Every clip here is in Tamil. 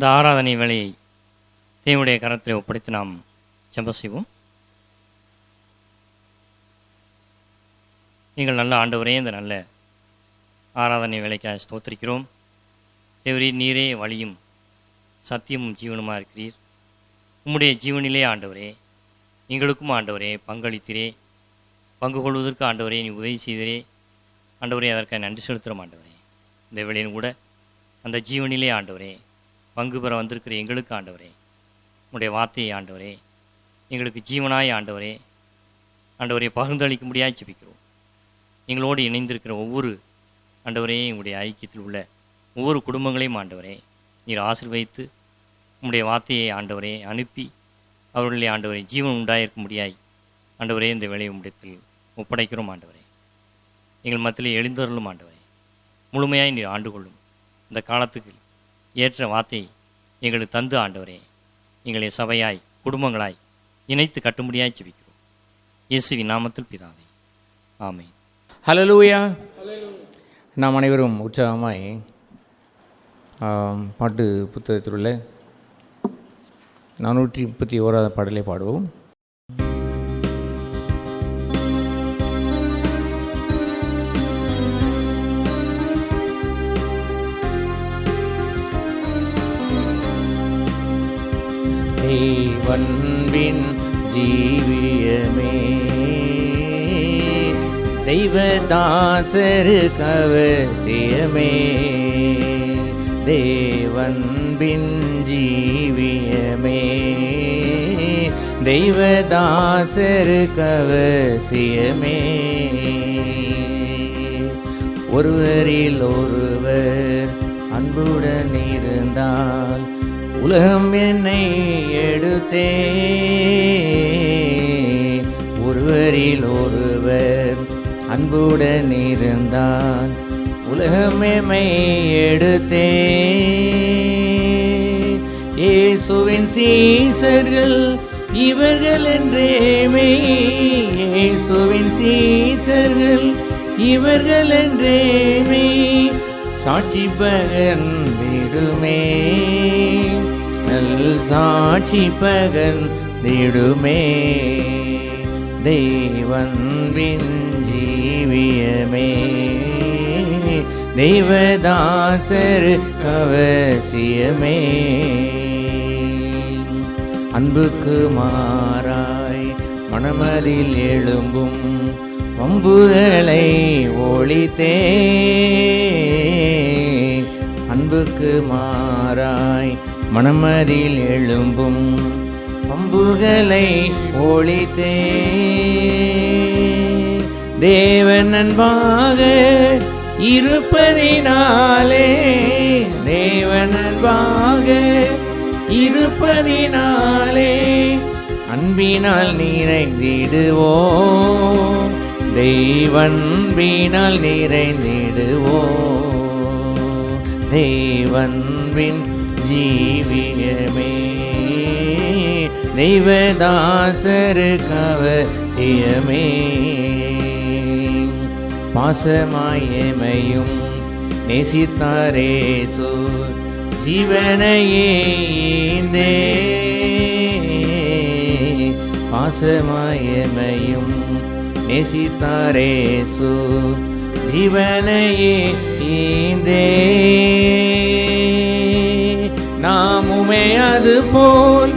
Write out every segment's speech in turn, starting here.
இந்த ஆராதனை வேலையை தேவனுடைய கரத்தில் ஒப்படைத்து நாம் ஜெபம் செய்வோம். நீங்கள் நல்ல ஆண்டவரே, இந்த நல்ல ஆராதனை வேலைக்காக ஸ்தோத்திரிக்கிறோம். தேவரீர், நீரே வழியும் சத்தியமும் ஜீவனுமாக இருக்கிறீர். உம்முடைய ஜீவனிலே ஆண்டவரே, எங்களுக்கும் ஆண்டவரே பங்களித்தீரே, பங்கு கொள்வதற்கு ஆண்டவரே நீ உதவி செய்தீரே. ஆண்டவரே, அதற்காக நன்றி செலுத்துகிறோம். ஆண்டவரே, இந்த வேளையும் கூட அந்த ஜீவனிலே ஆண்டவரே பங்கு பெற வந்திருக்கிற எங்களுக்கு ஆண்டவரே, உங்களுடைய வார்த்தையை ஆண்டவரே எங்களுக்கு ஜீவனாய் ஆண்டவரே பகிர்ந்தளிக்க முடியாது ஜெபிக்கிறோம். எங்களோடு இணைந்திருக்கிற ஒவ்வொரு ஆண்டவரே, எங்களுடைய ஐக்கியத்தில் உள்ள ஒவ்வொரு குடும்பங்களையும் ஆண்டவரே நீர் ஆசீர்வதித்து உங்களுடைய வார்த்தையை ஆண்டவரே அனுப்பி அவர்களே ஆண்டவரே ஜீவன் உண்டாயிருக்க முடியாய் ஆண்டவரே இந்த வேலையை உம்மிடத்தில் ஒப்படைக்கிறோம். ஆண்டவரே, எங்கள் மத்தியில் எழுந்தருளும். ஆண்டவரே, முழுமையாய் நீர் ஆண்டு கொள்ளும். இந்த காலத்துக்கு ஏற்ற வார்த்தையை எங்களுக்கு தந்து ஆண்டவரே எங்களை சபையாய் குடும்பங்களாய் இணைத்து கட்டும்படியாய் ஜெபிக்கிறோம். இயேசுவின் நாமத்தில் பிதாவே, ஆமென். ஹல்லேலூயா. நாம் அனைவரும் உற்சாகமாய் பாட்டு புத்தகத்தில் உள்ள 431 பாடலை பாடுவோம். தேவன்பின் ஜீவியமே, தெய்வதாசரு கவசியமே, தேவன்பின் ஜீவியமே, தெய்வதாசரு கவசியமே, ஒருவரில் ஒருவர் அன்புடன் இருந்தால் உலகம் என்னை எடுத்தே, ஒருவரில் ஒருவர் அன்புடன் இருந்தால் உலகம் எம்மை எடுத்தே, இயேசுவின் சீசர்கள் இவர்கள் என்றேமே, இயேசுவின் சீசர்கள் இவர்கள் என்றேமே, சாட்சி பகர்ந்திடுமே, நல் சாட்சி பகர்ந்திடுமே, தெய்வன்பின் ஜீவியமே, தெய்வதாசர் கவசியமே, அன்புக்கு மாறாய் மனமதில் எழும்பும் வம்புகளை ஒழித்தே, அன்புக்கு மாறாய் மனமதில் எழும்பும் வம்புகளை ஒழித்தே, தேவன் அன்பாக இருப்பதினாலே, தேவன் அன்பாக இருப்பதினாலே அன்பினால் நிறைந்திடுவோம், தெய்வன்பினால் நிறைந்திடுவோம், தெய்வன்பின் ஜீவியமே, தெய்வதாசரு கவசியமே, பாசமாயமையும் நேசித்தாரேசு ஜீவனையே ஈந்தே, பாசமாயமையும் நேசித்தாரேசு ஜீவனையே ஈந்தே, நாமுமே அது போல்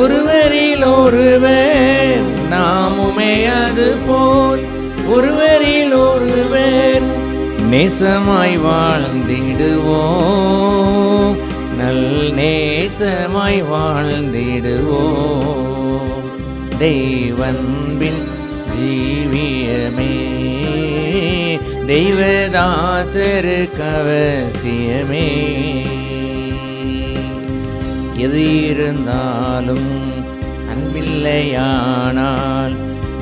ஒருவரில் ஒருவர், நாமுமே அது போல் ஒருவரில் ஒருவர் நேசமாய் வாழ்ந்திடுவோம், நல் நேசமாய் வாழ்ந்திடுவோம், தெய்வன்பின் ஜீவியமே, தெய்வதாசரு கவசியமே, எது இருந்தாலும் அன்பில்லையானால்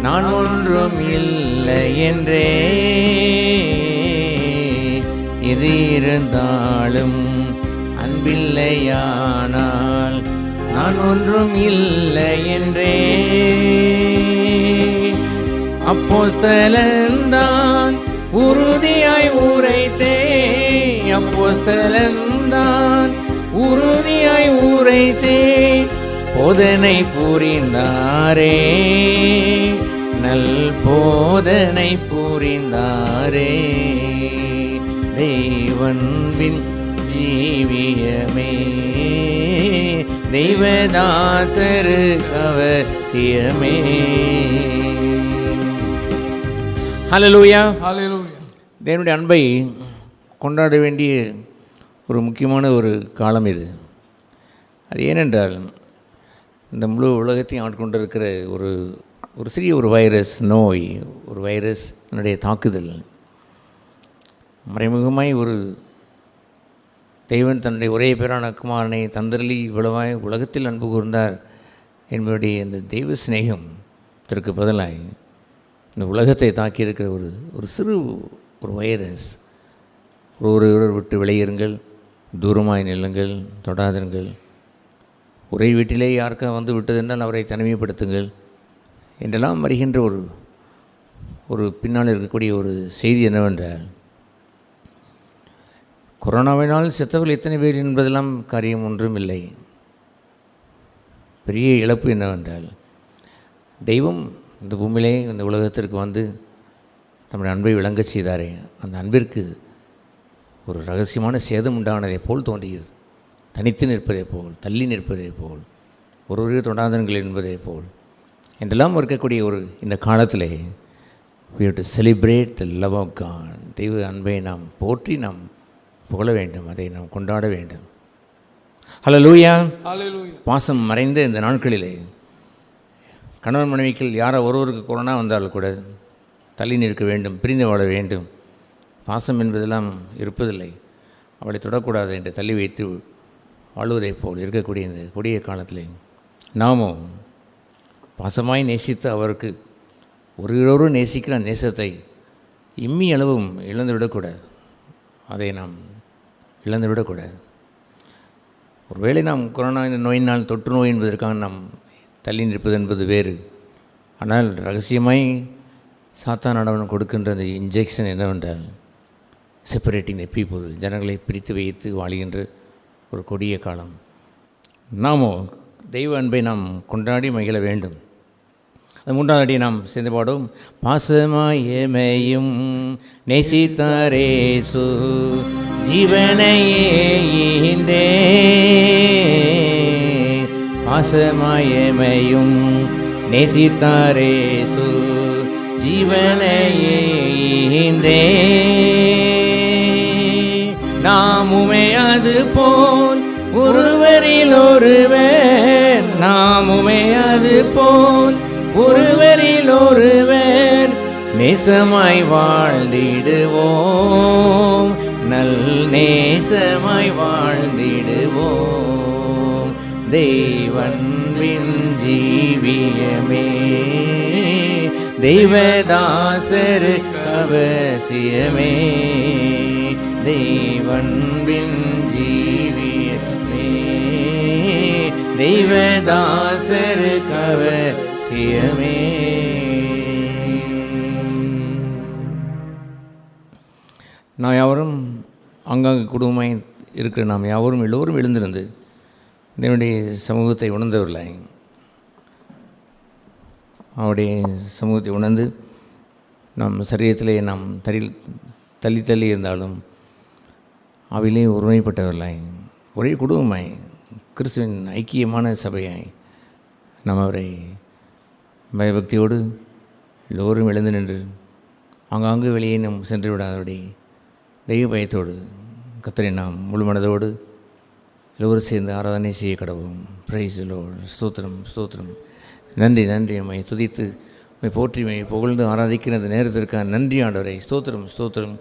நான் ஒன்றும் இல்லை என்றே, எது இருந்தாலும் அன்பில்லையானால் நான் ஒன்றும் இல்லை என்றே, அப்போஸ்தலன்தான் உறுதியாய் உரைத்தே, அப்போஸ்தலன்தான் உறுதியாய் உரைத்தே போதனை புரிந்தாரே, நல் போதனை புரிந்தாரே. தெய்வன்பின் ஜீவியமே தெய்வதாசரு அவசியமே. ஹல்லேலூயா. தேவனுடைய அன்பை கொண்டாட வேண்டிய ஒரு முக்கியமான ஒரு காலம் இது. அது ஏனென்றால் இந்த முழு உலகத்தையும் ஆட்கொண்டிருக்கிற ஒரு சிறிய ஒரு வைரஸ் நோய், ஒரு வைரஸ் என்னுடைய தாக்குதல் மறைமுகமாய் ஒரு தெய்வன் தன்னுடைய ஒரே பேரான குமாரனை தந்தரளி இவ்வளவாய் உலகத்தில் அன்பு கூர்ந்தார் என்பதுடைய இந்த தெய்வ சிநேகத்திற்கு பதிலாய் இந்த உலகத்தை தாக்கியிருக்கிற ஒரு சிறு ஒரு வைரஸ். ஒருவர் விட்டு விளையிருங்கள், தூரமாய் நில்லுங்கள், தொடாதிருங்கள், ஒரே வீட்டிலே யாருக்கா வந்து விட்டதென்றால் அவரை தனிமைப்படுத்துங்கள் என்றெல்லாம் வருகின்ற ஒரு பின்னால் இருக்கக்கூடிய ஒரு செய்தி என்னவென்றால், கொரோனாவினால் செத்தவர்கள் எத்தனை பேர் என்பதெல்லாம் காரியம் ஒன்றும் இல்லை. பெரிய இழப்பு என்னவென்றால், தெய்வம் இந்த பூமியிலே இந்த உலகத்திற்கு வந்து நம்முடைய அன்பை விளங்க செய்தாரே, அந்த அன்பிற்கு ஒரு ரகசியமான சேதம் உண்டானதை போல் தோன்றுகிறது. தனித்து நிற்பதை போல், தள்ளி நிற்பதை போல், ஒருவரே தொடாதன்கள் என்பதை போல் என்றெல்லாம் இருக்கக்கூடிய இந்த காலத்தில் we have to celebrate the love of God. தெய்வ அன்பை நாம் போற்றி நாம் புகழ வேண்டும், அதை நாம் கொண்டாட வேண்டும். ஹல்லேலூயா. பாசம் மறைந்த இந்த நாட்களிலே கணவன் மனைவிக்கு யாரோ ஒருவருக்கு கொரோனா வந்தாலும் கூட தள்ளி நிற்க வேண்டும், பிரிந்து வாழ வேண்டும். பாசம் என்பதெல்லாம் இருப்பதில்லை, அவளை தொடக்கூடாது என்று தள்ளி வைத்து வாழுவதைப் போல் இருக்கக்கூடிய இந்த கொடிய காலத்தில் நாமும் பாசமாய் நேசித்து அவருக்கு ஒருவரோடு நேசிக்கிற நேசத்தை இம்மி அளவும் இழந்து விடக்கூடாது. அதை நாம் இழந்து விடக்கூடாது. ஒருவேளை நாம் கொரோனா இந்த நோயினால் தொற்று நோய் என்பதற்காக நாம் தள்ளி நிற்பது என்பது வேறு. ஆனால் ரகசியமாய் சாத்தானவன் கொடுக்கின்ற அந்த இன்ஜெக்ஷன் என்னவென்றால், செப்பரேட்டிங் த பீப்புள், ஜனங்களை பிரித்து வைத்து வாழுகின்ற ஒரு கொடிய காலம். நாமோ தெய்வ அன்பை நாம் கொண்டாடி மகிழ வேண்டும். அது மூன்றாவது அடி நாம் சேர்ந்து பாடும். பாசமாயமையும் நேசித்தாரேசு ஜீவனையே ஈந்தே, பாசமாயமையும் நேசித்தாரேசு ஜீவனையே ஈந்தே, நாமுமே அது போல் ஒருவரில் ஒருவர், நாமுமே அது போல் ஒருவரில் ஒருவர் நேசமாய் வாழ்ந்திடுவோம், நல் நேசமாய் வாழ்ந்திடுவோம். தெய்வன்பின் ஜீவியமே தெய்வதாசரு அவசியமே, தெய்வன்பின் ஜீவியமே தெய்வதாசரு அவசியமே. நாம் யாவரும் அங்கங்கே குடும்பமாய் இருக்கிற நாம் யாவரும் எல்லோரும் எழுந்திருந்து என்னுடைய சமூகத்தை உணர்ந்தவர்களாய், அவருடைய சமூகத்தை உணர்ந்து நம் சரீரத்திலே நாம் தள்ளி தள்ளி இருந்தாலும் அவையிலே ஒருமைப்பட்டவர்களாய், ஒரே குடும்பமாய், கிறிஸ்துவின் ஐக்கியமான சபையாய் நாம் அவரை பயபக்தியோடு எல்லோரும் எழுந்து நின்று ஆங்காங்கு வெளியே நாம் சென்று விடாதபடி தெய்வ பயத்தோடு கர்த்தரை நாம் முழு மனதோடு எல்லோரும் சேர்ந்து ஆராதனை செய்ய கடவுளும். Praise the Lord. ஸ்தோத்திரம் ஸ்தோத்திரம். நன்றி நன்றி. அம்மை துதித்து உம்மை போற்றி உம்மை புகழ்ந்து ஆராதிக்கிற அந்த நேரத்திற்காக நன்றி ஆண்டவரை. ஸ்தோத்திரம் ஸ்தோத்திரம்.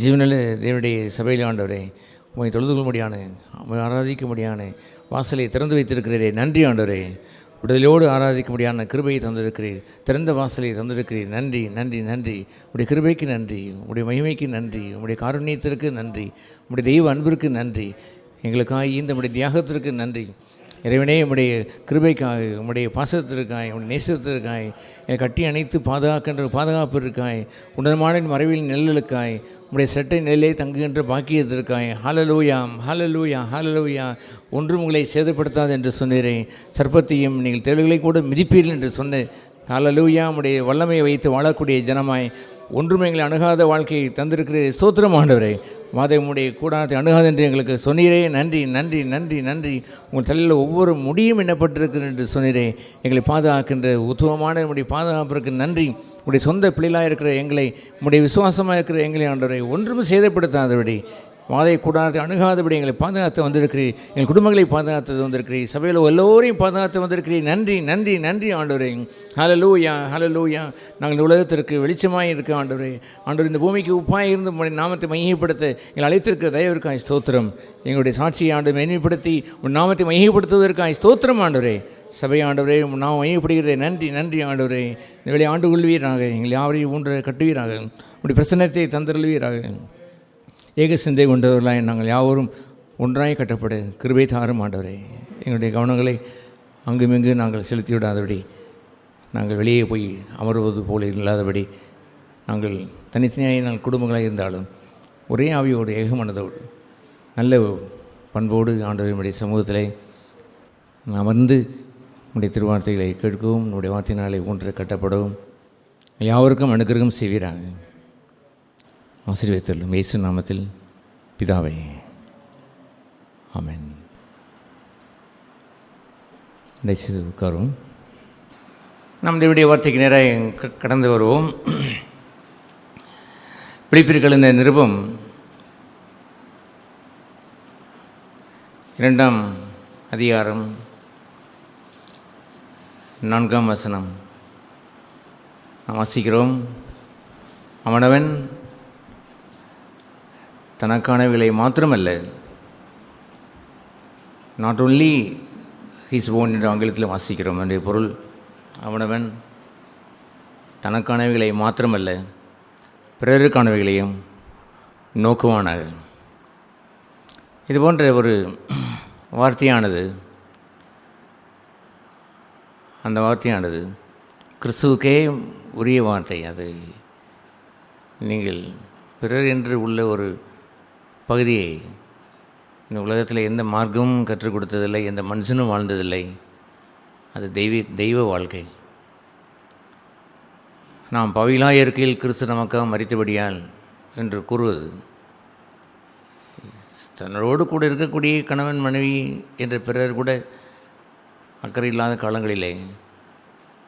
ஜீவனில் தேவனுடைய சபையில் ஆண்டவரை உம்மை தொழுது கொள்ளும்படியான, உம்மை ஆராதிக்கும்படியான வாசலை திறந்து வைத்திருக்கிறீரே. நன்றி ஆண்டவரே. விடுதலையோடு ஆராதிக்கும்படியான கிருபையை தந்திருக்கிறீர், திறந்த வாசலை தந்திருக்கிறீர். நன்றி நன்றி நன்றி. உடைய கிருபைக்கு நன்றி, உடைய மகிமைக்கு நன்றி, உடைய காருண்யத்திற்கு நன்றி, உடைய தெய்வ அன்பிற்கு நன்றி, எங்களுக்காக இந்த உடைய தியாகத்திற்கு நன்றி. இறைவனே, உம்முடைய கிருபைக்காக, உம்முடைய பாசத்திற்காய், உடைய நேசத்திற்காய், என்னை கட்டி அணைத்து பாதுகாக்கின்ற பாதுகாப்பிற்காய், உன்னதமான மறைவில் நெல்லுக்காய், உடைய செட்டை நிலையிலே தங்குகின்ற பாக்கியத்திற்காய் ஹல்லேலூயா ஹல்லேலூயா ஹல்லேலூயா. ஒன்றும் உங்களை சேதப்படுத்தாது என்று சொன்னீரே, சர்ப்பத்தையும் நீங்கள் தேள்களை கூட மிதிப்பீர்கள் என்று சொன்ன ஹல்லேலூயா. உடைய வல்லமையை வைத்து வாழக்கூடிய ஜனமாய் ஒன்றும் எங்களை அணுகாத வாழ்க்கையை தந்திருக்கிற ஸ்தோத்திரம் ஆண்டவரே. வாதமுடைய கூடாரத்தை அணுகாது என்று எங்களுக்கு சொன்னீரே, நன்றி நன்றி நன்றி நன்றி. உங்கள் தலையில் ஒவ்வொரு முடியும் எண்ணப்பட்டிருக்கிறது என்று சொன்னீரே, எங்களை பாதுகாக்கின்ற உத்தமமான நம்முடைய பாதுகாப்பிற்கு நன்றி. உடைய சொந்த பிள்ளைகளாக இருக்கிற எங்களை, உடைய விசுவாசமாக இருக்கிற எங்களை ஆண்டவரை ஒன்றும் சேதப்படுத்தாதபடி, வாதை கூடாரத்தை அணுகாதபடி எங்களை பாதுகாத்து வந்திருக்கிறீர். எங்கள் குடும்பங்களை பாதுகாத்து வந்திருக்கிறீர். சபையில் எல்லோரையும் பாதுகாத்து வந்திருக்கிறீர். நன்றி நன்றி நன்றி ஆண்டவரே. ஹல்லேலூயா ஹல்லேலூயா. நாங்கள் இந்த உலகத்திற்கு வெளிச்சமாக இருக்க ஆண்டவரே. ஆண்டவர் இந்த பூமிக்கு உப்பாக இருந்து உங்களுடைய நாமத்தை மையப்படுத்த எங்கள் அழைத்திருக்கிற தயவிற்காய் ஸ்தோத்திரம். எங்களுடைய சாட்சியை ஆண்டு மேன்மைப்படுத்தி உன் நாமத்தை மையப்படுத்துவதற்காய் ஸ்தோத்திரம் ஆண்டவரே. சபை ஆண்டவரே, நாம் மையப்படுகிறேன். நன்றி நன்றி ஆண்டவரே. இந்த வேலை ஆண்டு கொள்வீராக. எங்கள் யாவரையும் ஊன்ற கட்டுவீராக. உடைய பிரசன்னத்தை தந்தருள்வீராக. ஏக சிந்தை கொண்டவர்களாய் நாங்கள் யாவரும் ஒன்றாய் கட்டப்பட கிருபை தாரும் ஆண்டவரே. எங்களுடைய கவனங்களை அங்குமிங்கு நாங்கள் செலுத்தி விடாதபடி, நாங்கள் வெளியே போய் அமர்வது போல இல்லாதபடி, நாங்கள் தனித்தனியாக நாங்கள் குடும்பங்களாக இருந்தாலும் ஒரே ஆவியோடு ஏகமனதோடு நல்ல பண்போடு ஆண்டவருடைய சமூகத்தில் அமர்ந்து உடைய திருவார்த்தைகளை கேட்கவும், உடைய வார்த்தையினாலே ஒன்றை கட்டப்படவும் யாவருக்கும் அனுக்கிரகம் செய்வீராங்க. ஆசீர்வதித்தல் இயேசு நாமத்தில் பிதாவே, ஆமென். தயவுசெய்து உட்காரும். நம் தேவனுடைய வார்த்தைக்கு நேராக கடந்து வருவோம். பிலிப்பியர்கள் இந்த நிருபம் 2ஆம் அதிகாரம் 4ஆம் வசனம் நாம் வாசிக்கிறோம். அவனவன் தனக்கானவைகளை மாத்திரமல்ல, நாட் ஒன்லி ஹீஸ் ஓன் என்று ஆங்கிலத்தில் வாசிக்கிறோம். என்னுடைய பொருள், அவனவன் தனக்கானவைகளை மாத்திரமல்ல பிறருக்கானவைகளையும் நோக்குவானாக. இது போன்ற ஒரு வார்த்தையானது, அந்த வார்த்தையானது கிறிஸ்துவுக்கே உரிய வார்த்தை. அது நீங்கள் பிறர் என்று உள்ள ஒரு பகுதியை இந்த உலகத்தில் எந்த மார்க்கமும் கற்றுக் கொடுத்ததில்லை, எந்த மனுஷனும் வாழ்ந்ததில்லை. அது தெய்வ வாழ்க்கை. நாம் பாவிகளாய் இருக்கையில் கிறிஸ்து நமக்காக மரித்தபடியால் என்று கூறுவது, தன்னோடு கூட இருக்கக்கூடிய கணவன் மனைவி என்ற பிறர் கூட அக்கறை இல்லாத காலங்களிலே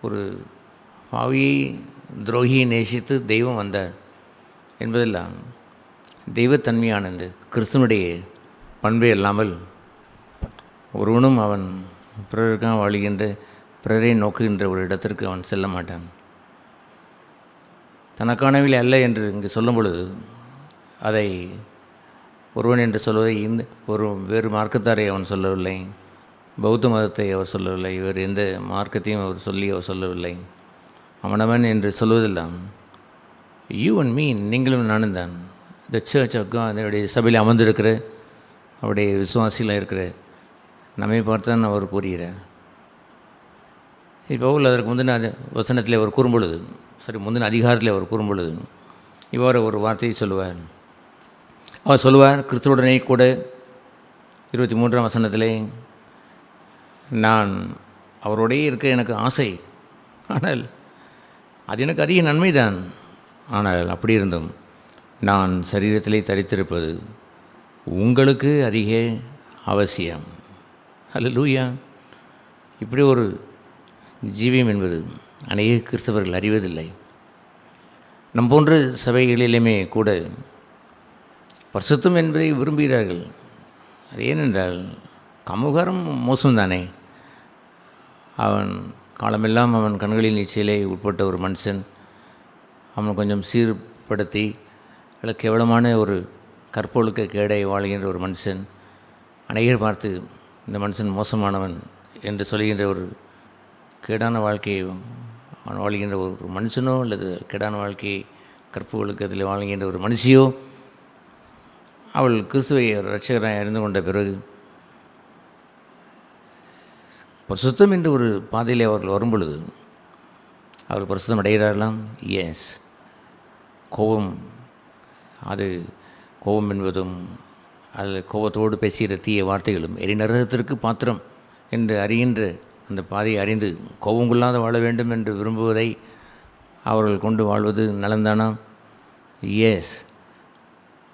ஒரு பாவியை துரோகியை நேசித்து தெய்வம் வந்தார் என்பதெல்லாம் தெய்வத்தன்மையானது. கிறிஸ்துவனுடைய பண்பே இல்லாமல் ஒருவனும் அவன் பிறருக்காக வாழுகின்ற, பிறரை நோக்குகின்ற ஒரு இடத்திற்கு அவன் செல்ல மாட்டான். தனக்கானவில் அல்ல என்று இங்கு சொல்லும் பொழுது, அதை ஒருவன் என்று சொல்வதை இந்த ஒரு வேறு மார்க்கத்தாரை அவன் சொல்லவில்லை, பௌத்த மதத்தை அவர் சொல்லவில்லை, வேறு எந்த மார்க்கத்தையும் அவர் சொல்லவில்லை. அவனவன் என்று சொல்வதெல்லாம் யூ அண்ட் மீ, நீங்களும் நானும் தான். த சர்ச் ஆஃப் காட், அதனுடைய சபையில் அமர்ந்திருக்கிற அவருடைய விசுவாசியில் இருக்கிற நம்மை பார்த்தான் அவர் கூறுகிறார். இப்போ அதற்கு முந்தின வசனத்தில் அவர் கூறும்பொழுது, முந்தின அதிகாரத்தில் அவர் கூறும்பொழுது இவ்வாறு ஒரு வார்த்தையை சொல்லுவார். அவர் சொல்லுவார், கிறிஸ்துவுடனே கூட 23ஆம் வசனத்திலே, நான் அவரோடையே இருக்க எனக்கு ஆசை, ஆனால் அது எனக்கு அதிக நன்மைதான். ஆனால் அப்படி இருந்தும் நான் சரீரத்திலே தரித்திருப்பது உங்களுக்கு அதிக அவசியம். ஹல்லேலூயா. இப்படி ஒரு ஜீவியம் என்பது அநேக கிறிஸ்தவர்கள் அறிவதில்லை. நம் போன்ற சபைகளிலுமே கூட பரிசுத்தம் என்பதை விரும்புகிறார்கள். அது ஏனென்றால் கமுகாரம் மோசம்தானே. அவன் காலமெல்லாம் அவன் கண்களின் நீச்சலே உட்பட்ட ஒரு மனுஷன், அவன் கொஞ்சம் சீர்படுத்தி அல்ல கேவலமான ஒரு கற்பொழுக்க கேடை வாழ்கின்ற ஒரு மனுஷன், அநேகர் பார்த்து இந்த மனுஷன் மோசமானவன் என்று சொல்கின்ற ஒரு கேடான வாழ்க்கையை அவன் வாழ்கின்ற ஒரு மனுஷனோ அல்லது கேடான வாழ்க்கையை கற்பு ஒழுக்கத்தில் வாழ்கின்ற ஒரு மனுஷியோ, அவள் கிறிஸ்துவை இரட்சகராக அறிந்து கொண்ட பிறகு பரிசுத்தம் என்ற ஒரு பாதையில் அவர்கள் வரும்பொழுது அவர்கள் பரிசுத்தம் அடைகிறார்களாம். எஸ், கோபம் அது கோபம் என்பதும் அது கோபத்தோடு பேசுகிற தீய வார்த்தைகளும் எரிநரகத்திற்கு பாத்திரம் என்று அறிகின்ற அந்த பாதையை அறிந்து கோபம் கொள்ளாத வாழ வேண்டும் என்று விரும்புவதை அவர்கள் கொண்டு வாழ்வது நலந்தானா? எஸ்.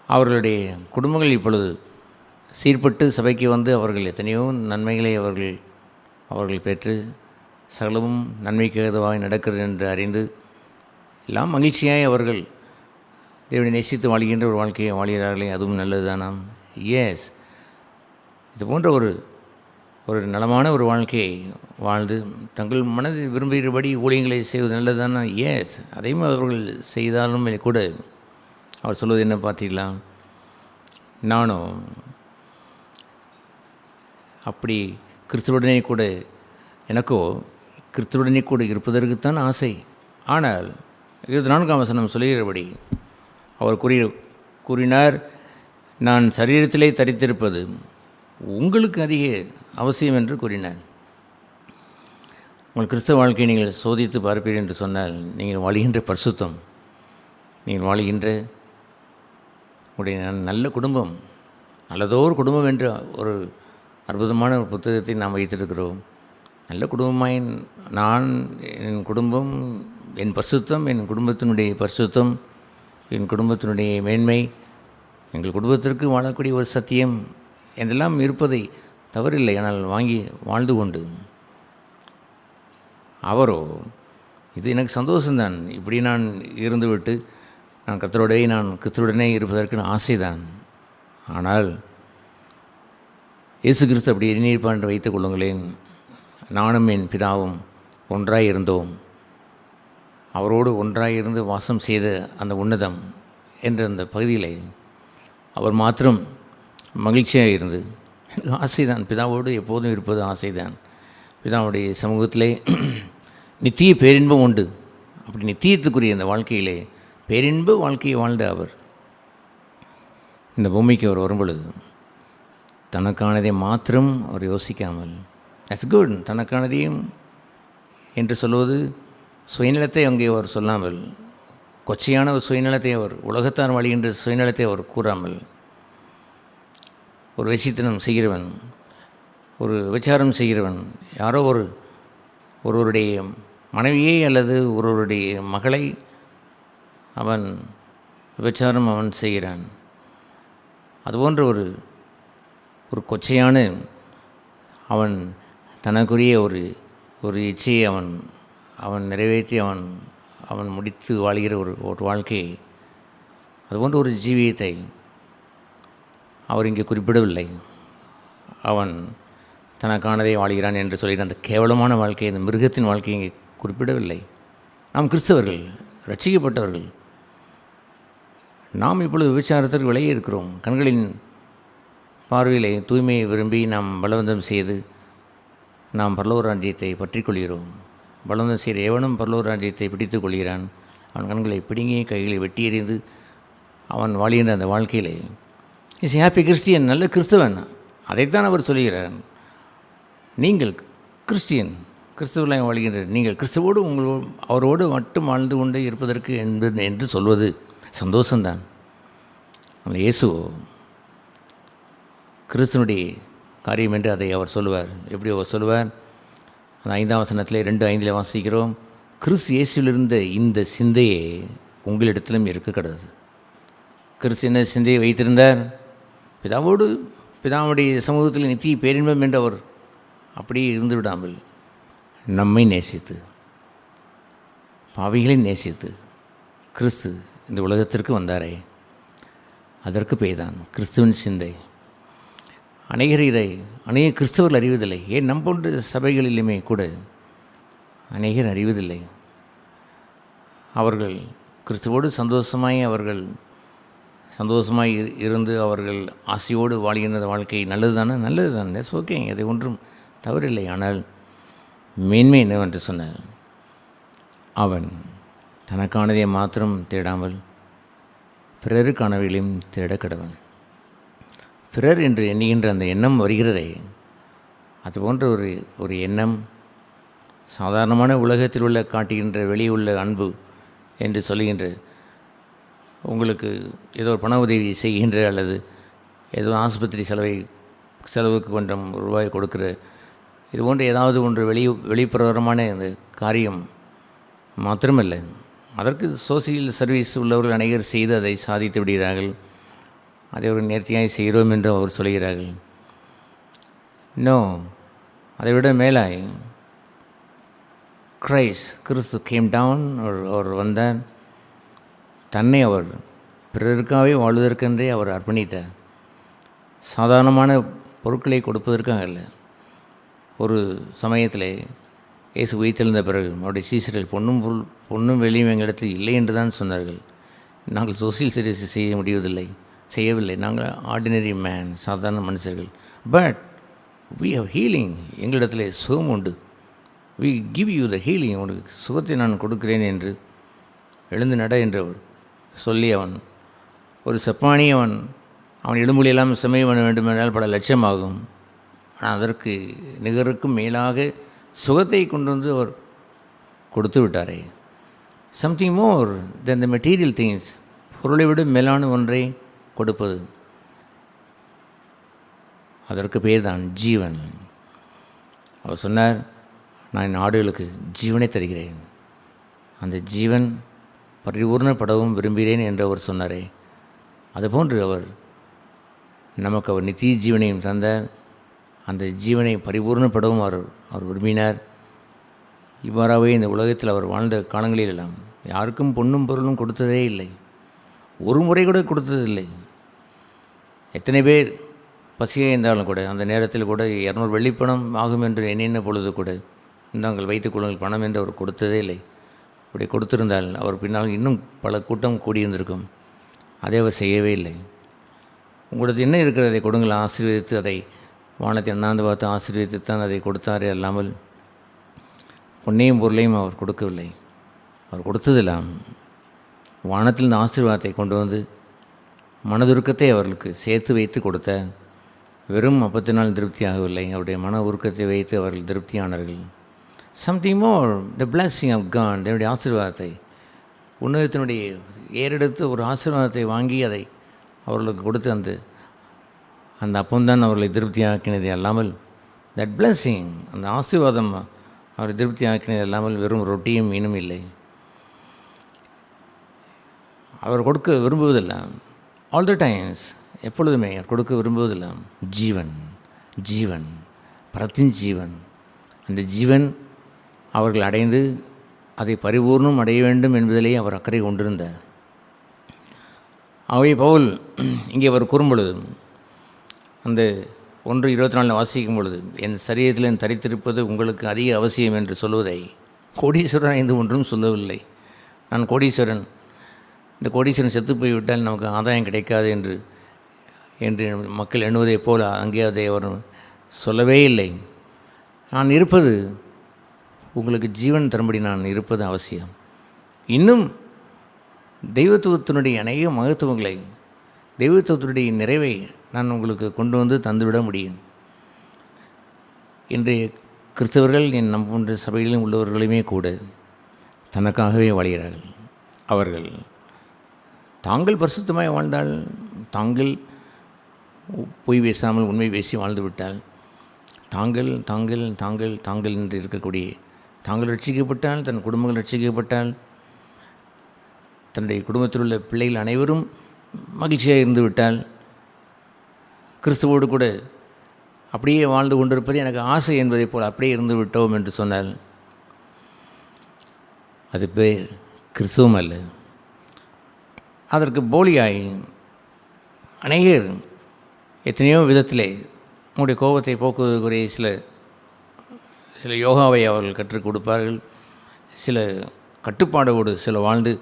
அவர்களுடைய குடும்பங்கள் இப்பொழுது சீர்பட்டு சபைக்கு வந்து அவர்கள் எத்தனையோ நன்மைகளை அவர்கள் பெற்று சகலமும் நன்மைக்கு ஏதுவாக நடக்கிறது என்று அறிந்து எல்லாம் மகிழ்ச்சியாய் அவர்கள் தேவனை நேசித்து வாழ்கின்ற ஒரு வாழ்க்கையை வாழ்கிறார்களே, அதுவும் நல்லது தானாம்? எஸ். இது போன்ற ஒரு நலமான ஒரு வாழ்க்கையை வாழ்ந்து தங்கள் மனதில் விரும்புகிறபடி ஊழியங்களை செய்வது நல்லது தானே? எஸ். அதையும் அவர்கள் செய்தாலும் கூட அவர் சொல்வது என்ன பார்த்தீங்களா? நானும் அப்படி கிறிஸ்துவுடனே கூட எனக்கோ கிறிஸ்துவுடனே கூட இருப்பதற்குத்தான் ஆசை. ஆனால் 24ஆம் வசனம் சொல்லுகிறபடி அவர் கூறினார், நான் சரீரத்திலே தரித்திருப்பது உங்களுக்கு அதிக அவசியம் என்று கூறினார். உங்கள் கிறிஸ்தவ வாழ்க்கையை நீங்கள் சோதித்து பார்ப்பீர்கள் என்று சொன்னால், நீங்கள் வாழ்கின்ற பரிசுத்தம், நீங்கள் வாழ்கின்ற உடைய நல்ல குடும்பம், நல்லதோர் குடும்பம் என்ற ஒரு அற்புதமான ஒரு புத்தகத்தை நாம் வைத்திருக்கிறோம். நல்ல குடும்பமாய் நான், என் குடும்பம், என் பரிசுத்தம், என் குடும்பத்தினுடைய பரிசுத்தம், என் குடும்பத்தினுடைய மேன்மை, எங்கள் குடும்பத்திற்கு வாழக்கூடிய ஒரு சத்தியம் என்றெல்லாம் இருப்பதை தவறில்லை. ஆனால் வாழ்ந்து கொண்டு அவரோ இது எனக்கு சந்தோஷம்தான், இப்படி நான் இருந்துவிட்டு நான் கிறிஸ்துவுடனே இருப்பதற்கு ஆசைதான். ஆனால் இயேசு கிறிஸ்து அப்படி எண்ணியிருப்பார் என்று வைத்துக் கொள்ளுங்களேன். நானும் என் பிதாவும் ஒன்றாய் இருந்தோம், அவரோடு ஒன்றாய் இருந்து வாசம் செய்த அந்த உன்னதம் என்ற அந்த பகுதியில் அவர் மாத்திரம் மகிழ்ச்சியாக இருந்து, எனக்கு ஆசைதான், பிதாவோடு எப்போதும் இருப்பது ஆசைதான். பிதாவுடைய சமூகத்திலே நித்திய பேரின்பம் உண்டு. அப்படி நித்தியத்துக்குரிய அந்த வாழ்க்கையிலே பேரின்ப வாழ்க்கையை வாழ்ந்த அவர் இந்த பூமிக்கு அவர் வரும்பொழுது தனக்கானதை மாத்திரம் அவர் யோசிக்காமல், தட்ஸ் குட், தனக்கானதையும் என்று சொல்வது சுயநலத்தை அங்கே அவர் சொல்லாமல், கொச்சையான ஒரு சுயநலத்தை அவர், உலகத்தார் வாழ்கின்ற சுயநலத்தை அவர் கூறாமல், ஒரு வேசித்தனம் செய்கிறவன், ஒரு விபச்சாரம் செய்கிறவன், யாரோ ஒருவருடைய மனைவியை அல்லது ஒருவருடைய மகளை அவன் விபச்சாரம் அவன் செய்கிறான், அதுபோன்ற ஒரு கொச்சையான அவன் தனக்குரிய ஒரு இச்சையை அவன் நிறைவேற்றி அவன் முடித்து வாழ்கிற ஒரு வாழ்க்கையை, அதுபோன்ற ஒரு ஜீவியத்தை அவர் இங்கே குறிப்பிடவில்லை. அவன் தனக்கானதை வாழ்கிறான் என்று சொல்கிற அந்த கேவலமான வாழ்க்கையை, அந்த மிருகத்தின் வாழ்க்கையை இங்கே குறிப்பிடவில்லை. நாம் கிறிஸ்தவர்கள், ரட்சிக்கப்பட்டவர்கள், நாம் இப்பொழுது விபச்சாரத்திற்கு விலகி இருக்கிறோம். கண்களின் பார்வையிலே தூய்மையை விரும்பி நாம் பலவந்தம் செய்து நாம் பரலோக ராஜ்யத்தை பற்றிக் கொள்கிறோம். பலவந்தம் செய்கிற எவனும் பரலோக ராஜ்யத்தை பிடித்துக் கொள்கிறான். அவன் கண்களை பிடுங்கி கைகளை வெட்டி எறிந்து அவன் வாழ்கின்ற அந்த வாழ்க்கையிலே இஸ் ஹாப்பி கிறிஸ்டியன், நல்ல கிறிஸ்தவன். அதைத்தான் அவர் சொல்கிறார். நீங்கள் கிறிஸ்டியன், கிறிஸ்துவலாய் வாழ்கின்ற நீங்கள் கிறிஸ்துவோடு அவரோடு மட்டும் வாழ்ந்து கொண்டு இருப்பதற்கு என்று சொல்வது சந்தோஷம்தான். அந்த இயேசுவோ கிறிஸ்துவனுடைய காரியம் என்று அதை அவர் சொல்லுவார். எப்படி அவர் சொல்லுவார்? அந்த 5ஆம் வசனத்திலே 2:5 வாசிக்கிறோம். கிறிஸ்து இயேசுவிலிருந்த இந்த சிந்தையே உங்களிடத்திலும் இருக்க கிடது. கிறிஸ்து என்ன சிந்தையை வைத்திருந்தார்? பிதாவுடைய சமூகத்தில் நித்திய பேரின்பம் என்று அவர் அப்படியே இருந்து விடாமல் நம்மை நேசித்து, பாவிகளை நேசித்து கிறிஸ்து இந்த உலகத்திற்கு வந்தாரே, அதற்கு பேய்தான் கிறிஸ்துவின் சிந்தை. அநேக கிறிஸ்தவர்கள் அறிவதில்லை. ஏன் நம் போன்ற சபைகளிலுமே கூட அநேகர் அறிவதில்லை. அவர்கள் கிறிஸ்துவோடு சந்தோஷமாய் இருந்து அவர்கள் ஆசையோடு வாழ்கின்ற வாழ்க்கை நல்லது தானே? நல்லது தானே, தட்ஸ் ஓகே, அது ஒன்றும் தவறில்லை. ஆனால் மேன்மை என்னவென்று சொன்னார், அவன் தனக்கானதை மாத்திரம் தேடாமல் பிறருக்கானவைகளையும் தேட கடவன். பிறர் என்று எண்ணுகின்ற அந்த எண்ணம் வருகிறதே, அதுபோன்ற ஒரு எண்ணம் சாதாரணமான உலகத்தில் உள்ள காட்டுகின்ற வெளியுள்ள அன்பு என்று சொல்லுகின்ற உங்களுக்கு ஏதோ ஒரு பண உதவி செய்கின்ற அல்லது ஏதோ ஆஸ்பத்திரி செலவுக்கு கொஞ்சம் ரூபாய் கொடுக்குற இது போன்ற ஏதாவது ஒன்று வெளிப்புறமான இந்த காரியம் மாத்திரமல்ல, அதற்கு சோசியல் சர்வீஸ் உள்ளவர்கள் அனைவரும் செய்து அதை சாதித்து விடுகிறார்கள். அதை ஒரு நேர்த்தியாக செய்கிறோம் என்று அவர் சொல்கிறார்கள். இன்னும் அதை விட மேலாய் கிறிஸ்து கேம் டவுன், அவர் வந்தார். தன்னை அவர் பிறருக்காகவே வாழ்வதற்கென்றே அவர் அர்ப்பணித்தார். சாதாரணமான பொருட்களை கொடுப்பதற்காக அல்ல. ஒரு சமயத்தில் இயேசு உயிர்த்தெழுந்த பிறகு அவருடைய சீசர்கள் பொண்ணும் வெளியும் எங்களிடத்தில் இல்லை என்று தான் சொன்னார்கள். நாங்கள் சோசியல் சர்வீஸ் செய்யவில்லை. நாங்கள் ஆர்டினரி மேன், சாதாரண மனுஷர்கள். பட் we have ஹீலிங், எங்களிடத்தில் சுகம் உண்டு. we give you the healing, உனக்கு சுகத்தை நான் கொடுக்கிறேன் என்று எழுந்து நட என்று சொல்லி ஒரு செப்பானி அவன் எலும்புகளெல்லாம் சமயம் பண்ண வேண்டுமென்றால் பல லட்சம் ஆகும். ஆனால் அதற்கு நிகருக்கும் மேலாக சுகத்தை கொண்டு வந்து அவர் கொடுத்து விட்டாரே. Something more than the material things, பொருளை விட மேலான ஒன்றை கொடுப்பது, அதற்கு பேர் தான் ஜீவன். அவர் சொன்னார், நான் என் ஆடுகளுக்கு ஜீவனை தருகிறேன், அந்த ஜீவன் பரிபூர்ணப்படவும் விரும்புகிறேன் என்று அவர் சொன்னாரே. அதுபோன்று அவர் நித்திய ஜீவனையும் தந்தார். அந்த ஜீவனை பரிபூர்ணப்படவும் அவர் விரும்பினார். இவ்வாறாகவே இந்த உலகத்தில் அவர் வாழ்ந்த காலங்களிலெல்லாம் யாருக்கும் பொன்னும் பொருளும் கொடுத்ததே இல்லை. ஒரு முறை கூட கொடுத்ததில்லை. எத்தனை பேர் பசியாக இருந்தாலும் கூட அந்த நேரத்தில் கூட 200 வெள்ளிப்பணம் ஆகும் என்று எண்ணின பொழுது கூட இந்தாங்கள் வைத்துக் கொள்ளுங்கள் பணம் என்று அவர் கொடுத்ததே இல்லை. அப்படி கொடுத்திருந்தால் அவர் பின்னால் இன்னும் பல கூட்டம் கூடியிருந்திருக்கும். அதை அவர் செய்யவே இல்லை. உங்களுக்கு என்ன இருக்கிறதை கொடுங்கள், ஆசீர்வதித்து அதை வானத்தை அண்ணாந்து பார்த்து ஆசீர்வதித்து தான் அதை கொடுத்தாரே அல்லாமல் பொன்னையும் பொருளையும் அவர் கொடுக்கவில்லை. அவர் கொடுத்ததெல்லாம் வானத்தில் இந்த ஆசீர்வாதத்தை கொண்டு வந்து மனதுருக்கத்தை அவர்களுக்கு சேர்த்து வைத்து கொடுத்த. வெறும் அப்பத்தினால் திருப்தியாகவில்லை, அவருடைய மன உருக்கத்தை வைத்து அவர்கள் திருப்தியானார்கள். Something more, the blessing of God, என்னுடைய ஆசீர்வாதத்தை, உன்னதத்தினுடைய ஏறெடுத்து ஒரு ஆசீர்வாதத்தை வாங்கி அதை அவர்களுக்கு கொடுத்து அந்த அப்பந்தான் அவர்களை திருப்தியாக்கினது அல்லாமல், தட் பிளஸிங், அந்த ஆசீர்வாதம் அவரை திருப்தியாக்கினது அல்லாமல் வெறும் ரொட்டியும் மீனும் இல்லை. அவர் கொடுக்க விரும்புவதில்லை. ஆல் த டைம்ஸ், எப்பொழுதுமே அவர் கொடுக்க விரும்புவதில்லை. ஜீவன் பரத்தின் ஜீவன். அந்த ஜீவன் அவர்கள் அடைந்து அதை பரிபூர்ணம் அடைய வேண்டும் என்பதிலே அவர் அக்கறை கொண்டிருந்தார். ஆகவே பவுல் இங்கே அவர் கூறும்பொழுது, அந்த 1:24 வாசிக்கும் பொழுது, என் சரீரத்தில் தரித்திருப்பது உங்களுக்கு அதிக அவசியம் என்று சொல்வதை கோடீஸ்வரன் ஐந்து ஒன்றும் சொல்லவில்லை. நான் கோடீஸ்வரன், இந்த கோடீஸ்வரன் செத்து போய்விட்டால் நமக்கு ஆதாயம் கிடைக்காது என்று மக்கள் எண்ணுவதைப் போல் அங்கே அதை அவர் சொல்லவே இல்லை. நான் இருப்பது உங்களுக்கு ஜீவன் தரும்படி நான் இருப்பது அவசியம். இன்னும் தெய்வத்துவத்தினுடைய அநேக மகத்துவங்களை, தெய்வத்துவத்தினுடைய நிறைவை நான் உங்களுக்கு கொண்டு வந்து தந்துவிட முடியும். இன்றைய கிறிஸ்தவர்கள், நம் போன்ற சபைகளிலும் உள்ளவர்களுமே கூட தனக்காகவே வாழ்கிறார்கள். அவர்கள் தாங்கள் பரிசுத்தமாய் வாழ்ந்தால், தாங்கள் பொய் பேசாமல் உண்மை பேசி வாழ்ந்து விட்டால், தாங்கள் தாங்கள் தாங்கள் தாங்கள் என்று இருக்கக்கூடிய, தாங்கள் ரட்சிக்கப்பட்டால், தன் குடும்பங்கள் ரட்சிக்கப்பட்டால், தன்னுடைய குடும்பத்தில் உள்ள பிள்ளைகள் அனைவரும் மகிழ்ச்சியாக இருந்து விட்டால், கிறிஸ்துவோடு கூட அப்படியே வாழ்ந்து கொண்டிருப்பது எனக்கு ஆசை என்பதை போல் அப்படியே இருந்து விட்டோம் என்று சொன்னால், அது பேர் கிறிஸ்துவம் அல்ல. அதற்கு போலியாய் அநேகர் எத்தனையோ விதத்திலே உங்களுடைய கோபத்தை போக்குவதற்குரிய சில யோகாவை அவர்கள் கற்றுக் கொடுப்பார்கள். சில கட்டுப்பாடோடு சில வாழ்ந்து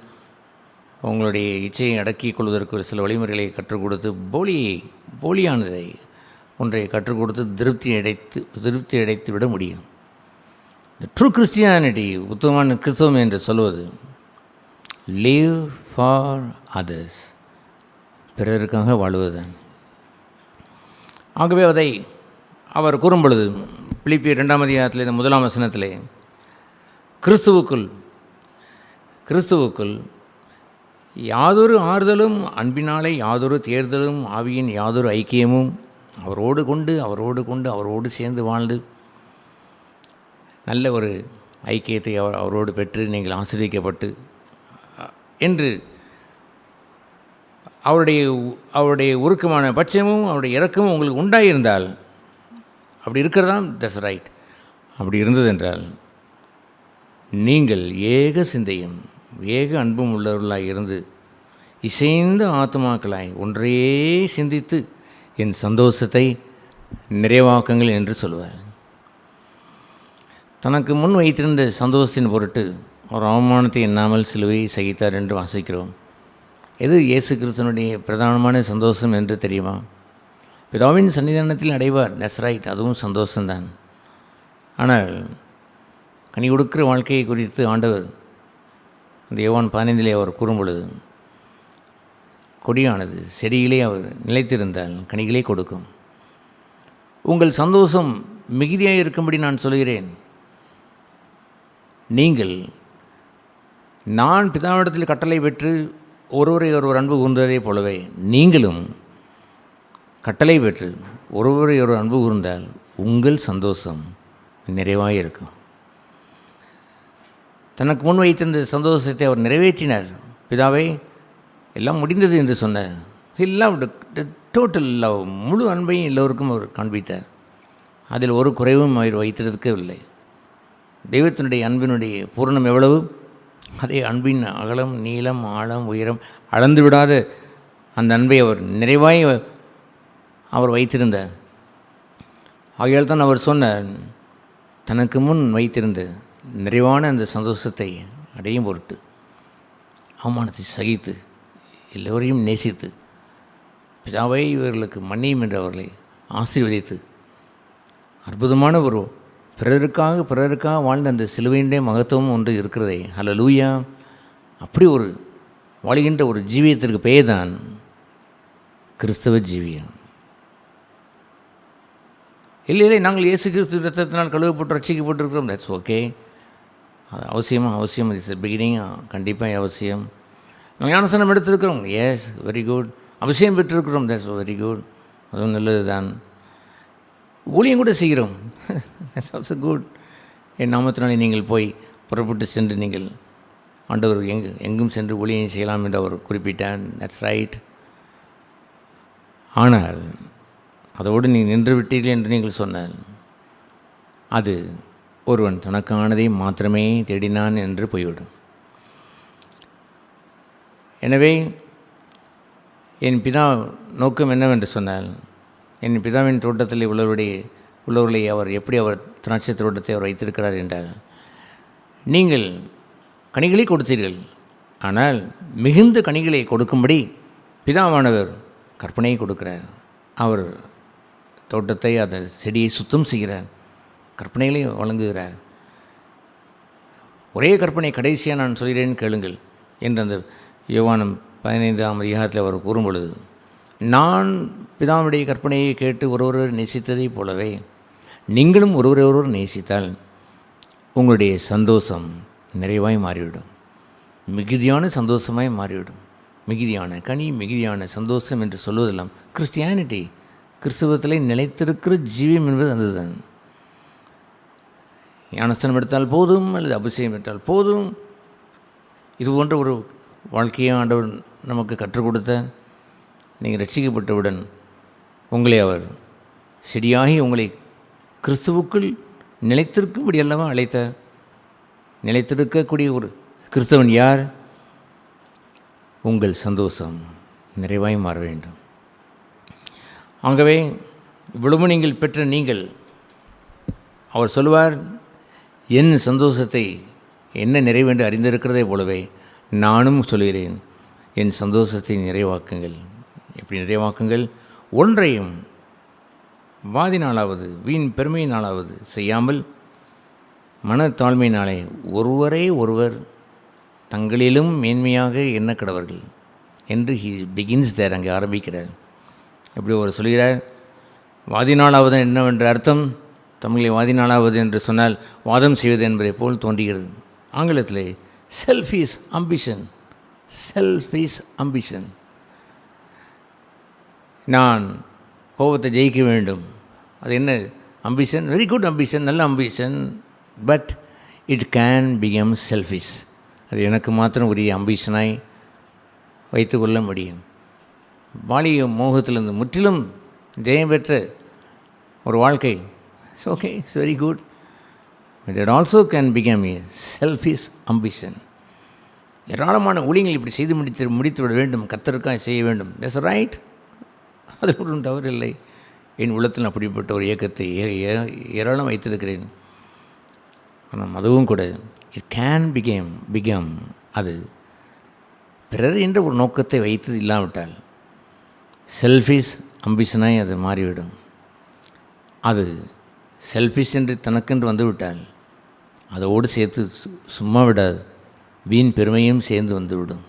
உங்களுடைய இச்சையை அடக்கிக் கொள்வதற்கு சில வழிமுறைகளை கற்றுக் கொடுத்து போலியானதை ஒன்றை கற்றுக் கொடுத்து திருப்தி அடைத்து விட முடியும். த ட்ரூ கிறிஸ்டியானிட்டி, உத்தமமான கிறிஸ்தவம் என்று சொல்வது, லிவ் ஃபார் அதர்ஸ், பிறருக்காக வாழ்வதுதான். ஆகவே அதை அவர் கூறும் பொழுது பிலிப்பியர் 2ஆம் அதிகாரத்தில் இந்த 1ஆம் வசனத்திலே, கிறிஸ்துவுக்குள் யாதொரு ஆறுதலும் அன்பினாலே யாதொரு தேர்தலும் ஆவியின் யாதொரு ஐக்கியமும் அவரோடு கொண்டு அவரோடு சேர்ந்து வாழ்ந்து நல்ல ஒரு ஐக்கியத்தை அவரோடு பெற்று நீங்கள் ஆசீர்வதிக்கப்பட்டு என்று அவருடைய உருக்கமான பட்சமும் அவருடைய இரக்கமும் உங்களுக்கு உண்டாயிருந்தால், அப்படி இருக்கிறதாம் தட்ஸ் ரைட். அப்படி இருந்ததென்றால் நீங்கள் ஏக சிந்தையும் ஏக அன்பும் உள்ளவர்களாய் இருந்து இசைந்த ஆத்மாக்களாய் ஒன்றையே சிந்தித்து என் சந்தோஷத்தை நிறைவாக்குங்கள் என்று சொல்வார். தனக்கு முன் வைத்திருந்த சந்தோஷத்தின் பொருட்டு ஒரு அவமானத்தை எண்ணாமல் சிலுவையை சகித்தார் என்று வாசிக்கிறோம். எது இயேசு கிறிஸ்துவனுடைய பிரதானமான சந்தோஷம் என்று தெரியுமா? பிதாவின் சன்னிதானத்தில் அடைவார், தட்ஸ் ரைட், அதுவும் சந்தோஷம்தான். ஆனால் கனி கொடுக்கிற வாழ்க்கையை குறித்து ஆண்டவர் இந்த யோவான் 15 அவர் கூறும் பொழுது, கொடியானது செடியிலே அவர் நிலைத்திருந்தால் கனிகளே கொடுக்கும். உங்கள் சந்தோஷம் மிகுதியாக இருக்கும்படி நான் சொல்கிறேன். நீங்கள் நான் பிதாவிடத்தில் கட்டளை பெற்று ஒருவரை ஒருவர் அன்பு கூர்ந்ததே போலவே நீங்களும் கட்டளை பெற்று ஒருவரை ஒரு அன்பு கூர்ந்தால் உங்கள் சந்தோஷம் நிறைவாக இருக்கும். தனக்கு முன் வைத்திருந்த சந்தோஷத்தை அவர் நிறைவேற்றினார். பிதாவே எல்லாம் முடிந்தது என்று சொன்னார். எல்லாம் டோட்டல் லவ், முழு அன்பையும் எல்லோருக்கும் அவர் காண்பித்தார். அதில் ஒரு குறைவும் அவர் வைத்திருக்கவே இல்லை. தெய்வத்தினுடைய அன்பினுடைய பூரணம் எவ்வளவு, அதே அன்பின் அகலம் நீளம் ஆழம் உயரம் அளந்து விடாத அந்த அன்பை அவர் நிறைவாய் அவர் வைத்திருந்தார். ஆகையால் தான் அவர் சொன்னார், தனக்கு முன் வைத்திருந்த நிறைவான அந்த சந்தோஷத்தை அடையும் பொருட்டு அவமானத்தை சகித்து எல்லோரையும் நேசித்து பிதாவை இவர்களுக்கு மன்னியும் என்று அவர்களை ஆசீர்வதித்து அற்புதமான ஒரு பிறருக்காக வாழ்ந்த அந்த சிலுவையினுடைய மகத்துவம் ஒன்று இருக்கிறதே. ஹல்லேலூயா! அப்படி ஒரு வாழ்கின்ற ஒரு ஜீவியத்திற்கு பெயர் தான் கிறிஸ்தவ ஜீவியம். இல்லை நாங்கள் இயேசு கிறிஸ்து ரத்தத்தினால் கழுவப்பட்டு ரட்சிக்கப்பட்டிருக்கிறோம், தட்ஸ் ஓகே. அது அவசியம் இட்ஸ் பிகினிங், கண்டிப்பாக அவசியம். நாங்கள் ஞானஸ்நானம் எடுத்திருக்கிறோம், எஸ் வெரி குட். அபிஷேகம் பெற்றிருக்கிறோம், தட்ஸ் வெரி குட், அதுவும் நல்லது தான். ஊழியம் கூட செய்கிறோம், தட்ஸ் ஆல்சோ குட். என் நாமத்தினாலே நீங்கள் போய் புறப்பட்டு சென்று நீங்கள் ஆண்டவர் எங்கும் சென்று ஊழியம் செய்யலாம் என்று அவர் குறிப்பிட்டார், தட்ஸ் ரைட். ஆனால் அதோடு நீங்கள் நின்று விட்டீர்கள் என்று நீங்கள் சொன்னால் அது ஒருவன் தனக்கானதை மாத்திரமே தேடினான் என்று போய்விடும். எனவே என் பிதா நோக்கம் என்னவென்று சொன்னால், என் பிதாவின் தோட்டத்தில் உள்ளவர்களை அவர் எப்படி அவர் திராட்சை தோட்டத்தை அவர் வைத்திருக்கிறார் என்றால், நீங்கள் கனிகளை கொடுத்தீர்கள், ஆனால் மிகுந்த கனிகளை கொடுக்கும்படி பிதாவானவர் கற்பனையை கொடுக்கிறார். அவர் தோட்டத்தை அந்த செடியை சுத்தம் செய்கிறார், கற்பனைகளை வழங்குகிறார். ஒரே கற்பனை கடைசியாக நான் சொல்கிறேன் கேளுங்கள் என்று அந்த யோவான் 15ஆம் அதிகாரத்தில் அவர் கூறும் பொழுது, நான் பிதாவுடைய கற்பனையை கேட்டு ஒருவர் நேசித்ததைப் போலவே நீங்களும் ஒருவர் நேசித்தால் உங்களுடைய சந்தோஷம் நிறைவாய் மாறிவிடும், மிகுதியான சந்தோஷமாய் மாறிவிடும். மிகுதியான கனி, மிகுதியான சந்தோஷம் என்று சொல்வதெல்லாம் கிறிஸ்டியானிட்டி, கிறிஸ்தவத்தில் நிலைத்திருக்கிற ஜீவியம் என்பது அதுதான். ஞானஸ்நானம் எடுத்தால் போதும் அல்லது அபிஷேகம் எடுத்தால் போதும், இது போன்ற ஒரு வாழ்க்கையை ஆண்டவர் நமக்கு கற்றுக் கொடுத்த, நீங்கள் ரட்சிக்கப்பட்டவுடன் உங்களை அவர் செடியாகி உங்களை கிறிஸ்துவுக்குள் நிலைத்திருக்கும்படி அல்லவா அழைத்தார். நிலைத்திருக்கக்கூடிய ஒரு கிறிஸ்தவன் யார்? உங்கள் சந்தோஷம் நிறைவாய் மாற வேண்டும். ஆகவே இவ்வளவு நீங்கள் பெற்ற நீங்கள், அவர் சொல்வார், என் சந்தோஷத்தை என்ன நிறைவென்று அறிந்திருக்கிறதே போலவே நானும் சொல்கிறேன், என் சந்தோஷத்தை நிறைவாக்குங்கள். எப்படி நிறைவாக்குங்கள்? ஒன்றையும் வாதினாலாவது வீண் பெருமையினாலாவது செய்யாமல் மனத்தாழ்மையினாலே ஒருவரே ஒருவர் தங்களிலும் மேன்மையாக எண்ண கடவர்கள் என்று ஹி பிகின்ஸ் தேர், அங்கே ஆரம்பிக்கிறார். எப்படி ஒரு சொல்கிறார், வாதினாலாவது என்னவென்ற அர்த்தம் தமிழில் வாதினாலாவது என்று சொன்னால் வாதம் செய்வது என்பதை போல் தோன்றுகிறது. ஆங்கிலத்திலே செல்ஃபிஷ் அம்பிஷன், செல்ஃபிஷ் அம்பிஷன். நான் கோபத்தை ஜெயிக்க வேண்டும். அது என்ன அம்பிஷன்? வெரி குட் அம்பிஷன், நல்ல ambition. But it can become selfish. அது எனக்கு மாத்திரம் உரிய அம்பிஷனாய் வைத்துக்கொள்ள முடியும். பாலிய மோகத்திலிருந்து முற்றிலும் ஜெயம் பெற்ற ஒரு வாழ்க்கை, it's okay, it's very good. But it also can become a selfish ambition. ஏராளமான ஊழியங்கள் இப்படி செய்து முடித்து விட வேண்டும், கர்த்தருக்காக செய்ய வேண்டும். தட்ஸ் ரைட், அது ஒன்றும் தவறில்லை. என் உள்ளத்தில் அப்படிப்பட்ட ஒரு இயக்கத்தை ஏராளம் வைத்திருக்கிறேன். ஆனால் அதுவும் கூட இட் கேன் பிகம் அது பிறர் என்ற ஒரு நோக்கத்தை வைத்து இல்லாவிட்டால் செல்ஃபிஷ் அம்பிஷனாய் அது மாறிவிடும். அது செல்ஃபிஷ் என்று தனக்கென்று வந்துவிட்டால் அதோடு சேர்த்து சும்மா விடாது, வீண் பெருமையும் சேர்ந்து வந்துவிடும்.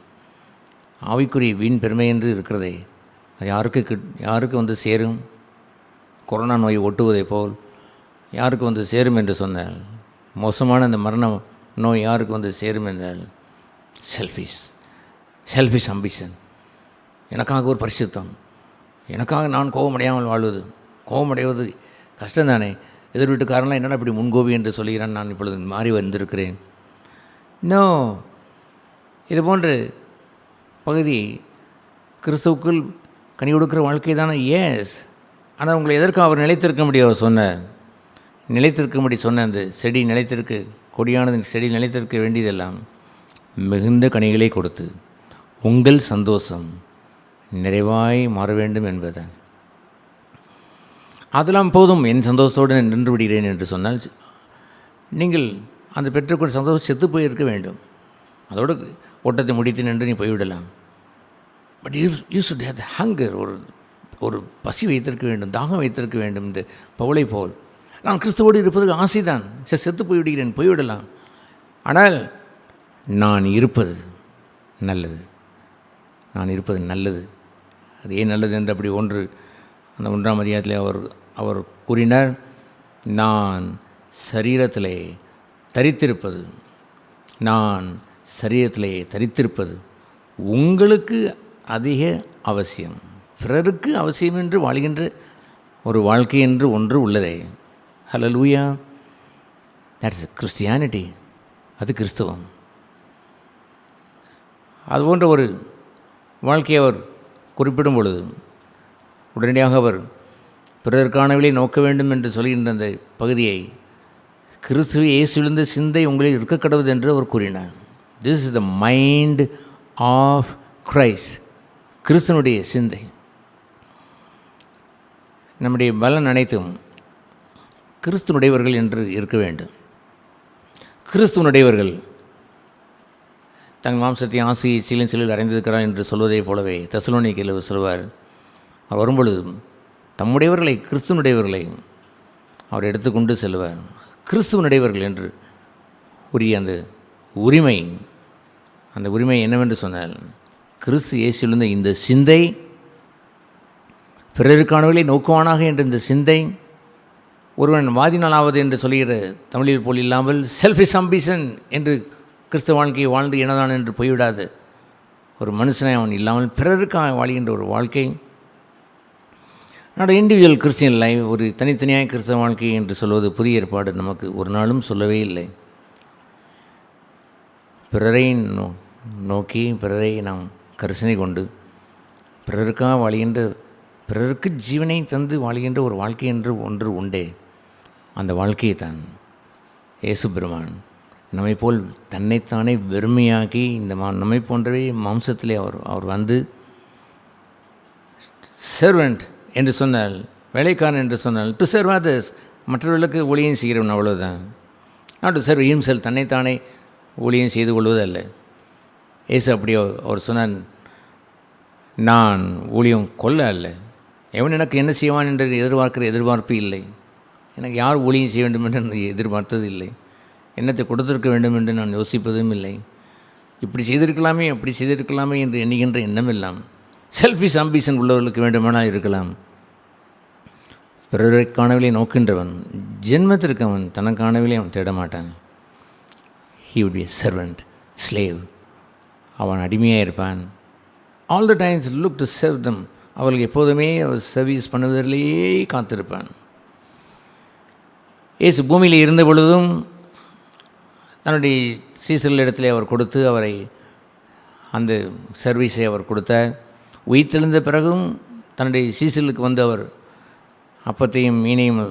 ஆவிக்குரிய வீண் பெருமை என்று இருக்கிறதே, அது யாருக்கு வந்து சேரும்? கொரோனா நோய் ஒட்டுவதை போல் யாருக்கு வந்து சேரும் என்று சொன்னால், மோசமான அந்த மரண நோய் யாருக்கு வந்து சேரும் என்றால் செல்ஃபிஷ் அம்பிஷன். எனக்காக ஒரு பரிசுத்தம், எனக்காக நான் கோபமடையாமல் வாழ்வது. கோபமடைவது கஷ்டம்தானே. எதிர் வீட்டுக்காரன்லாம் என்னடா இப்படி முன்கோபி என்று சொல்கிறான், நான் இப்பொழுது மாறி வந்திருக்கிறேன். நோ, இது போன்ற பகுதி கிறிஸ்துவுக்குள் கனி கொடுக்குற வாழ்க்கை தானே. எஸ், ஆனால் உங்களை எதற்கும் அவர் நிலைத்திருக்க முடியும். அவர் நிலைத்திருக்கும்படி சொன்ன அந்த செடி நிலைத்திருக்கு, கொடியானது செடி நிலைத்திருக்க வேண்டியதெல்லாம் மிகுந்த கனிகளை கொடுத்து உங்கள் சந்தோஷம் நிறைவாய் மாற வேண்டும் என்பதுதான். அதெல்லாம் போதும், என் சந்தோஷத்தோடு நான் நின்று விடுகிறேன் என்று சொன்னால் நீங்கள் அந்த பெற்றுக்கொண்ட சந்தோஷம் செத்து போயிருக்க வேண்டும். அதோடு ஓட்டத்தை முடித்து நின்று நீ போய்விடலாம். But you should have the hunger. ஒரு பசி வைத்திருக்க வேண்டும், தாகம் வைத்திருக்க வேண்டும். இந்த பவுலை போல் நான் கிறிஸ்துவோடு இருப்பதற்கு ஆசைதான், செத்து போய்விடுகிறேன், போய்விடலாம். ஆனால் நான் இருப்பது நல்லது, அது ஏன் நல்லது என்று அப்படி அந்த 1ஆம் அதிகாரத்திலே அவர் கூறினார், நான் சரீரத்திலே தரித்திருப்பது உங்களுக்கு அதிக அவசியம். பிறருக்கு அவசியம் என்று வாழ்கின்ற ஒரு வாழ்க்கை என்று ஒன்று உள்ளதே. ஹல்லேலூயா, தட்ஸ் கிறிஸ்டியானிட்டி. அது கிறிஸ்தவம். அதுபோன்ற ஒரு வாழ்க்கையை அவர் குறிப்பிடும் பொழுது உடனடியாக அவர் பிறருக்கானவளை நோக்க வேண்டும் என்று சொல்கின்ற அந்த பகுதியை கிறிஸ்துவை இயேசுவிலிருந்து சிந்தை உங்களில் இருக்க கடவுது என்று அவர் கூறினார். This is the mind of Christ. கிறிஸ்துவனுடைய சிந்தை. நம்முடைய பலன் அனைத்தும் கிறிஸ்துவனுடையவர்கள் என்று இருக்க வேண்டும். கிறிஸ்துவனுடையவர்கள் தங்கள் மாம்சத்தை ஆசி சிலில் அறைந்திருக்கிறார் என்று சொல்வதை போலவே தெசலோனிக்கேயில் சொல்வார். அவர் வரும்பொழுது தம்முடையவர்களை, கிறிஸ்துவனுடையவர்களை அவர் எடுத்துக்கொண்டு செல்வார். கிறிஸ்துவனுடையவர்கள் என்று உரிய அந்த உரிமை என்னவென்று சொன்னால், கிறிஸ்து இயேசுவிலிருந்த இந்த சிந்தை, பிறருக்கானவர்களை நோக்குவானாக என்ற இந்த சிந்தை, ஒருவன் வாதினாலாவது என்று சொல்கிற தமிழில் போல் இல்லாமல் செல்ஃபிஷ் அம்பிஷன் என்று கிறிஸ்தவ வாழ்க்கையை வாழ்ந்து எனதான் என்று போய்விடாது ஒரு மனுஷனை அவன் இல்லாமல் பிறருக்காக வாழ்கின்ற ஒரு வாழ்க்கை. நாட் இண்டிவிஜுவல் கிறிஸ்டியன் லைஃப், ஒரு தனித்தனியாக கிறிஸ்தவ வாழ்க்கை என்று சொல்வது புதிய ஏற்பாடு நமக்கு ஒரு நாளும் சொல்லவே இல்லை. பிறரை நோக்கி, பிறரை நாம் கரிசனை கொண்டு, பிறருக்காக வாழ்கின்ற, பிறருக்கு ஜீவனை தந்து வாழ்கின்ற ஒரு வாழ்க்கை என்று ஒன்று உண்டே. அந்த வாழ்க்கையை தான் இயேசு பெருமான் நம்மை போல் தன்னைத்தானே வெறுமையாக்கி, இந்த நம்மை போன்றவே மாம்சத்திலே அவர் வந்து சர்வெண்ட் என்று சொன்னால், வேலைக்காரன் என்று சொன்னால், டு சர்வ் அதர்ஸ், மற்றவர்களுக்கு ஊழியம் செய்கிறவன், அவ்வளோதான். நாட் டு சர்வ் ஹிம்செல்ஃப், தன்னைத்தானே ஊழியம் செய்து கொள்வதல்ல. ஏசு அப்படியோ அவர் சொன்னான், நான் ஊழியம் கொல்ல அல்ல, எவன் எனக்கு என்ன செய்வான் என்று எதிர்பார்ப்பு இல்லை. எனக்கு யார் ஊழியம் செய்ய வேண்டும் என்று நான் எதிர்பார்த்தது இல்லை. என்னத்தை கொடுத்திருக்க வேண்டும் என்று நான் யோசிப்பதும் இல்லை. இப்படி செய்திருக்கலாமே, அப்படி செய்திருக்கலாமே என்று எண்ணுகின்ற எண்ணமெல்லாம் செல்ஃபிஷ் அம்பிஷன் உள்ளவர்களுக்கு வேண்டுமானால் இருக்கலாம். பிறரை காணவில்லை நோக்கின்றவன் ஜென்மத்திற்கு அவன் தனக்கானவில்லை அவன் தேட மாட்டான். He would be a servant, slave. அவன் அடிமையாக இருப்பான். All the times look to serve them. அவர்களுக்கு எப்போதுமே அவர் சர்வீஸ் பண்ணுவதிலேயே காத்திருப்பான். இயேசு பூமியில் இருந்த பொழுதும் தன்னுடைய சீசர்களிடத்திலே அவர் கொடுத்து அவரை அந்த சர்வீஸை அவர் கொடுத்தார். உயிர்த்தெழுந்த பிறகும் தன்னுடைய சீசர்களுக்கு வந்து அவர் அப்பத்தையும் மீனையும்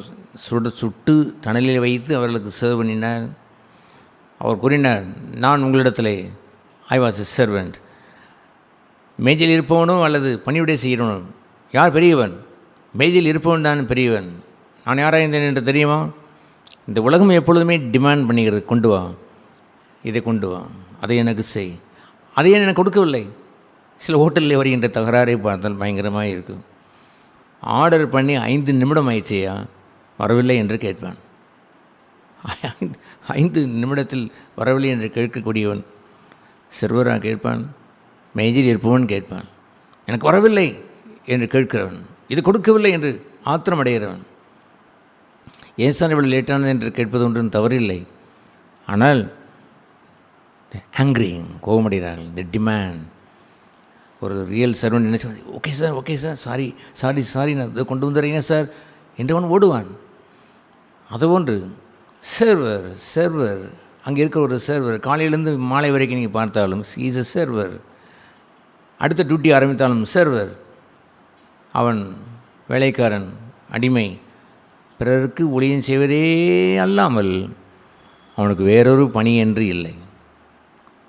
சுட்டு தணலில் வைத்து அவர்களுக்கு சர்வ் பண்ணினார். அவர் கூறினார், நான் உங்களிடத்தில் ஐ வாஸ் எ சர்வெண்ட். மேஜையில் இருப்பவனும் அல்லது பணிவிடை செய்கிறவனும் யார் பெரியவன்? மேஜையில் இருப்பவன் தான் பெரியவன். நான் யாராக இருந்தேன் என்று தெரியுமா? இந்த உலகம் எப்பொழுதுமே டிமாண்ட் பண்ணிக்கிறது, கொண்டு வா, இதை கொண்டு வா, அதை எனக்கு செய். அதை எனக்கு கொடுக்கவில்லை. சில ஹோட்டலில் வருகின்ற தகராறை பார்த்தால் பயங்கரமாக இருக்கும். ஆர்டர் பண்ணி 5 நிமிடம் ஆயிடுச்சேயா, வரவில்லை என்று கேட்பான். 5 நிமிடத்தில் வரவில்லை என்று கேட்கக்கூடியவன் சர்வராக கேட்பான். மேஜையில் இருப்பவன் கேட்பான், எனக்கு வரவில்லை என்று கேட்கிறவன், இது கொடுக்கவில்லை என்று ஆத்திரமடைகிறவன். ஏன் சார் இவ்வளோ லேட்டானது என்று கேட்பது ஒன்றும் தவறில்லை. ஆனால் ஆங்க்ரி, கோபமடைகிறார்கள். The demand. ஒரு ரியல் சர்வன் என்ன சொல்வது, okay sir, okay sir, sorry sorry sorry, நான் இதை கொண்டு வந்துடுறீங்க சார் என்றவன் ஓடுவான். அதுபோன்று சர்வர் சர்வர் அங்கே இருக்கிற ஒரு சர்வர் காலையிலேருந்து மாலை வரைக்கும் நீங்கள் பார்த்தாலும் இஸ் எ சர்வர். அடுத்த டியூட்டி ஆரம்பித்தாலும் சர்வர். அவன் வேலைக்காரன், அடிமை. பிறருக்கு ஊழியம் செய்வதே அல்லாமல் அவனுக்கு வேறொரு பணி என்று இல்லை.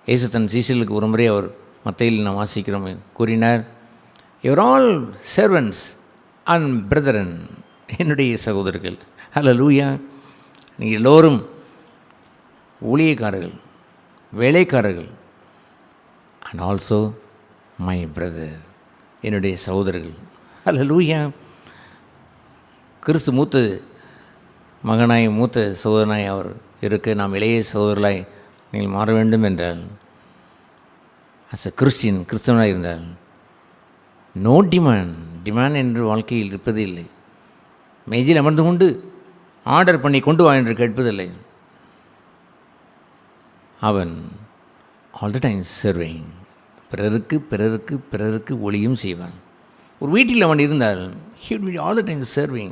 இயேசு தன் சீசர்களுக்கு ஒரு முறை அவர் மத்தையில் நாம் வாசிக்கிறோம் கூறினார், your all servants and brethren, என்னுடைய சகோதரர்கள். ஹல்லேலூயா. நீங்கள் எல்லோரும் ஊழியக்காரர்கள், வேலைக்காரர்கள். அண்ட் ஆல்சோ மை பிரதர், என்னுடைய சகோதரர்கள். ஹல்லேலூயா. கிறிஸ்து மூத்த மகனாய் மூத்த சகோதரனாய் அவர் இருக்க நாம் இளைய சகோதரர்களாய் நீங்கள் மாற வேண்டும் என்றால், அஸ் அ கிறிஸ்டியன், கிறிஸ்தவனாக இருந்தால் நோ டிமாண்ட் என்று வாழ்க்கையில் இருப்பது இல்லை. மேஜையில் அமர்ந்து கொண்டு ஆர்டர் பண்ணி கொண்டு வா என்று கேட்பதில்லை. அவன் ஆல் த டைம் சர்விங், பிறருக்கு பிறருக்கு பிறருக்கு ஒளியும் செய்வான். ஒரு வீட்டில் அவன் இருந்தால் he would be all the time serving.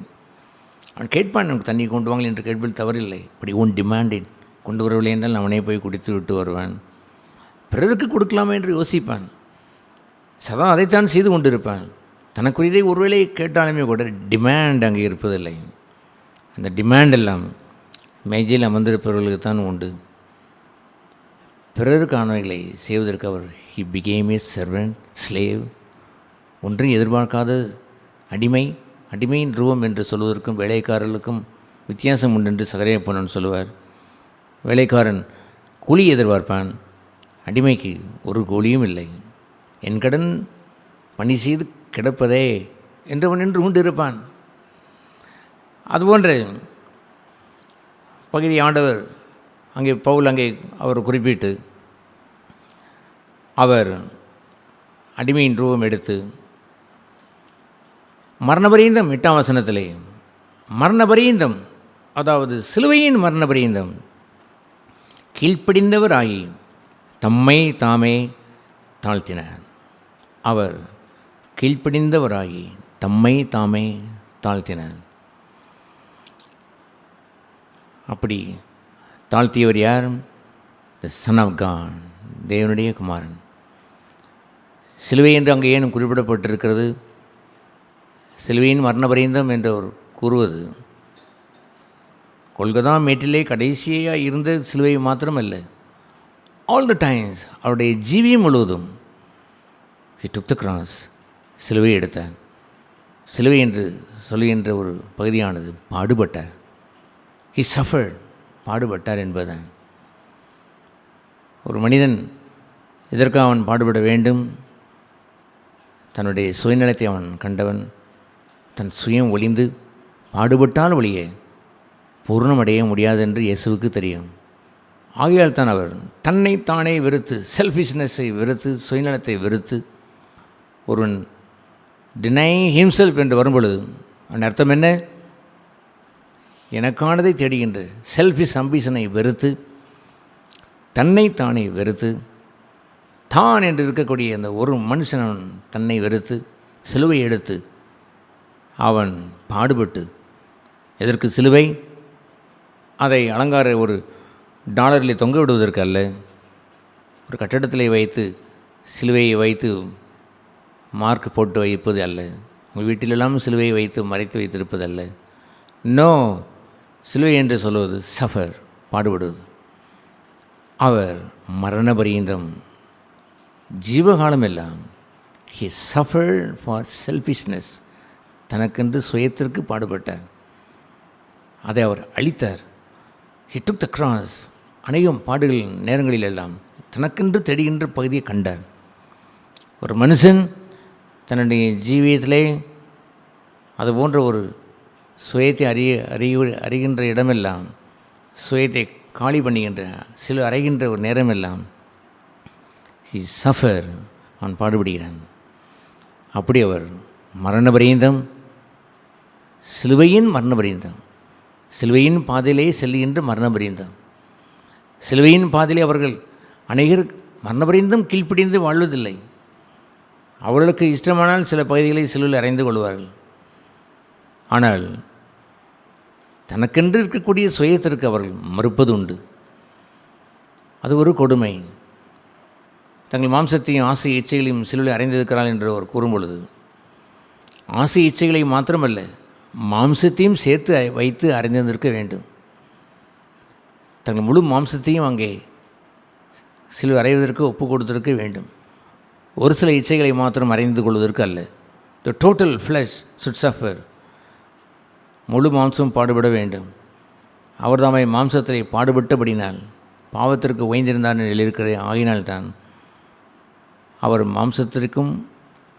அவன் கேட்பான், எனக்கு தண்ணி கொண்டு வாங்கல் என்று கேட்பதில் தவறில்லை. இப்படி ஒன் டிமாண்டிட், கொண்டு வரவில்லை என்றால் அவனே போய் குடித்து விட்டு வருவான். பிறருக்கு கொடுக்கலாமா என்று யோசிப்பான். சதா அதைத்தான் செய்து கொண்டிருப்பான். தனக்குரியதை ஒருவேளை கேட்டாலுமே கூட டிமாண்ட் அங்கே இருப்பதில்லை. அந்த டிமாண்ட் எல்லாம் மேஜையில் அமர்ந்திருப்பவர்களுக்கு தான் உண்டு. பிறருக்கானவைகளை செய்வதற்கு அவர் he became a servant, slave. ஒன்றையும் எதிர்பார்க்காத அடிமை. அடிமையின் ரூபம் என்று சொல்வதற்கும் வேலைக்காரர்களுக்கும் வித்தியாசம் உண்டு என்று சகரியா போனன் சொல்லுவார். வேலைக்காரன் கூலி எதிர்பார்ப்பான், அடிமைக்கு ஒரு கூலியும் இல்லை. என் கடன் பணி செய்து கிடப்பதே என்றவன் என்று கொண்டு இருப்பான். அதுபோன்ற பகுதி ஆண்டவர் அங்கே பவுல் அங்கே அவர் குறிப்பிட்டு அவர் அடிமையின் ரூபம் எடுத்து மரணபரியந்தம் 8ஆம் வசனத்திலே மரணபரியந்தம், அதாவது சிலுவையின் மரணபரியந்தம் கீழ்ப்படிந்தவராகி தம்மை தாமே தாழ்த்தினார். அவர் கீழ்ப்படிந்தவராகி தம்மை தாமே தாழ்த்தினார். அப்படி தாழ்த்தியவர் யார்? த சன் ஆஃப் காட், தேவனுடைய குமாரன். சிலுவை என்று அங்கே ஏன் குறிப்பிடப்பட்டிருக்கிறது? சிலுவையின் மரணபரியந்தம் என்று அவர் கூறுவது கொல்கதா மேட்டிலே கடைசியாக இருந்த சிலுவை மாத்திரமல்ல, ஆல் த டைம்ஸ் அவருடைய ஜீவியம் முழுவதும் he took the cross, சிலுவை எடுத்தார். சிலுவை என்று சொல்லுகின்ற ஒரு பகுதியானது பாடுபட்டார். he suffered, பாடுபட்டார் என்பதுதான். ஒரு மனிதன் எதற்காக அவன் பாடுபட வேண்டும்? தன்னுடைய சுயநலத்தை அவன் கண்டவன். தன் சுயம் ஒளிந்து பாடுபட்டால் ஒளியே பூர்ணமடைய முடியாது என்று இயேசுவுக்கு தெரியும். ஆகையால் தான் அவர் தன்னை தானே வெறுத்து, செல்ஃபிஷ்னஸை வெறுத்து, சுயநலத்தை வெறுத்து, ஒருவன் டினை ஹிம்செல்ஃப் என்று வரும்பொழுது அவன் அர்த்தம் என்ன? எனக்கானதை தேடுகின்ற செல்ஃபிஷ் அம்பிஷனை வெறுத்து, தன்னை தானே வெறுத்து தான் என்று இருக்கக்கூடிய அந்த ஒரு மனுஷன் அவன் தன்னை வெறுத்து சிலுவை எடுத்து அவன் பாடுபட்டு, எதற்கு சிலுவை? அதை அலங்கார ஒரு டாலரில் தொங்க விடுவதற்கு அல்ல, ஒரு கட்டடத்திலே வைத்து சிலுவையை வைத்து மார்க் போட்டு வைப்பது அல்ல, உங்கள் வீட்டிலெல்லாம் சிலுவையை வைத்து மறைத்து வைத்திருப்பது அல்ல. நோ, சிலுவை என்று சொல்வது சஃபர், பாடுபடுவது. அவர் மரண பரியந்தம் ஜீவகாலம் எல்லாம் he suffered for selfishness, தனக்கென்று சுயத்திற்கு பாடுபட்டார். அதை அவர் அழித்தார். he took the cross. அநேகம் பாடுகள் நேரங்களில் எல்லாம் தனக்கென்று தெரிகின்ற பகுதியை கண்டார். ஒரு மனுஷன் தன்னுடைய ஜீவியத்திலே அது போன்ற ஒரு சுயத்தை அறிகின்ற இடமெல்லாம், சுயத்தை காலி பண்ணுகின்ற சில அறைகின்ற ஒரு நேரமெல்லாம் he suffer, அவன் பாடுபடுகிறான். அப்படி அவர் மரண பரியந்தம், சிலுவையின் மரண பரியந்தம், சிலுவையின் பாதையிலே செல்லுகின்ற மரண பரியந்தம், சிலுவையின் பாதையிலே அவர்கள் அநேகர் மரண பரியந்தம் கீழ்ப்பிடிந்து வாழ்வதில்லை. அவர்களுக்கு இஷ்டமானால் சில பகுதிகளை சிலுவையில் அறைந்து கொள்வார்கள். ஆனால் தனக்கென்று இருக்கக்கூடிய சுயத்திற்கு அவர்கள் மறுப்பது உண்டு. அது ஒரு கொடுமை. தங்கள் மாம்சத்தையும் ஆசை இச்சைகளையும் சிலுவையில் அறைந்திருக்கிறார்கள் என்று அவர் கூறும் பொழுது, ஆசை இச்சைகளை மாத்திரமல்ல, மாம்சத்தையும் சேர்த்து வைத்து அறிந்திருக்க வேண்டும். தங்கள் முழு மாம்சத்தையும் அங்கே சிலுவை அறைவதற்கு ஒப்பு கொடுத்திருக்க வேண்டும். ஒரு சில இச்சைகளை மாத்திரம் அறிந்து கொள்வதற்கு அல்ல. The total flesh should suffer, முழு மாம்சம் பாடுபட வேண்டும். அவர் தாமே மாம்சத்திலே பாடுபட்டபடினால் பாவத்திற்கு ஓய்ந்திருந்தார் என்று இருக்கிறது. ஆகினால்தான் அவர்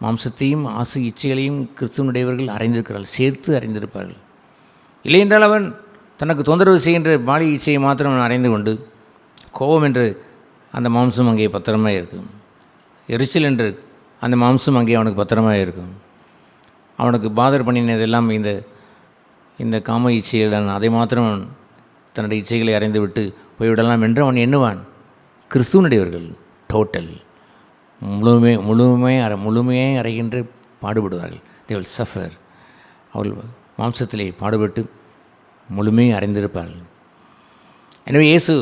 மாம்சத்தையும் ஆசை இச்சைகளையும் கிறிஸ்துவனுடையவர்கள் அறிந்திருக்கிறார்கள், சேர்த்து அறிந்திருப்பார்கள். இல்லையென்றால் அவன் தனக்கு தொந்தரவு செய்கின்ற பாலி இச்சையை மாத்திரம் அவன் அறிந்து கொண்டு, கோபம் என்று அந்த மாம்சம் அங்கே பத்திரமாக இருக்கும், எரிச்சல் என்று அந்த மாம்சம் அங்கே அவனுக்கு பத்திரமாக இருக்கும். அவனுக்கு பாதர் பண்ணினதெல்லாம் இந்த காம இச்சைகள் தான், அதை மாத்திரம் தன்னுடைய இச்சைகளை அறிந்து விட்டு போய்விடலாம் என்று அவன் எண்ணுவான். கிறிஸ்துவனுடையவர்கள் டோட்டல் முழுமையாக அறைகின்ற பாடுபடுவார்கள். They will suffer. அவர்கள் மாம்சத்திலே பாடுபட்டு முழுமையாக அறிந்திருப்பார்கள். எனவே இயேசு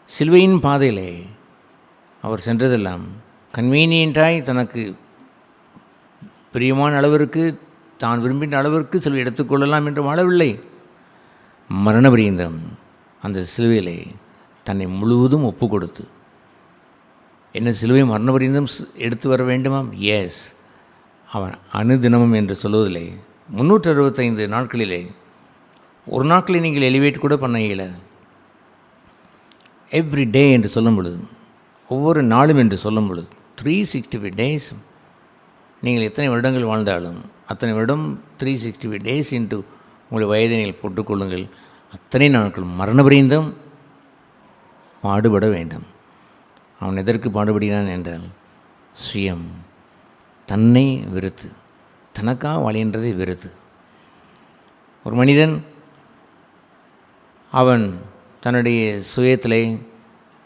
சிலுவையின் பாதையிலே அவர் சென்றதெல்லாம் கன்வீனியண்ட்டாய் தனக்கு பிரியமான அளவிற்கு, தான் விரும்பின அளவிற்கு சிலுவை எடுத்துக்கொள்ளலாம் என்று வாழவில்லை. மரண பரியந்தம் அந்த சிலுவையிலே தன்னை முழுவதும் ஒப்பு கொடுத்து, என்ன சிலுவை மரண பரியந்தம் எடுத்து வர வேண்டுமாம்? எஸ். அவன் அனுதினமும் என்று சொல்வதில்லை, 365 நாட்களிலே ஒரு நாட்களில் நீங்கள் எலிவேட் கூட பண்ண இயல. எவ்ரி டே என்று சொல்லும் பொழுது, ஒவ்வொரு நாளும் என்று சொல்லும் பொழுது, 365 டேஸ் நீங்கள் எத்தனை வருடங்கள் வாழ்ந்தாலும் அத்தனை வருடம் 365 டேஸ் இன்ட்டு உங்களை வயதை நீங்கள் போட்டுக்கொள்ளுங்கள். அத்தனை நாட்கள் மரண பரியந்தம் பாடுபட வேண்டும். அவன் எதற்கு பாடுபடுகிறான் என்றால், சுயம், தன்னை வெறுத்து, தனக்காக வாழ்கின்றதை வெறுத்து. ஒரு மனிதன் அவன் தன்னுடைய சுயத்திலே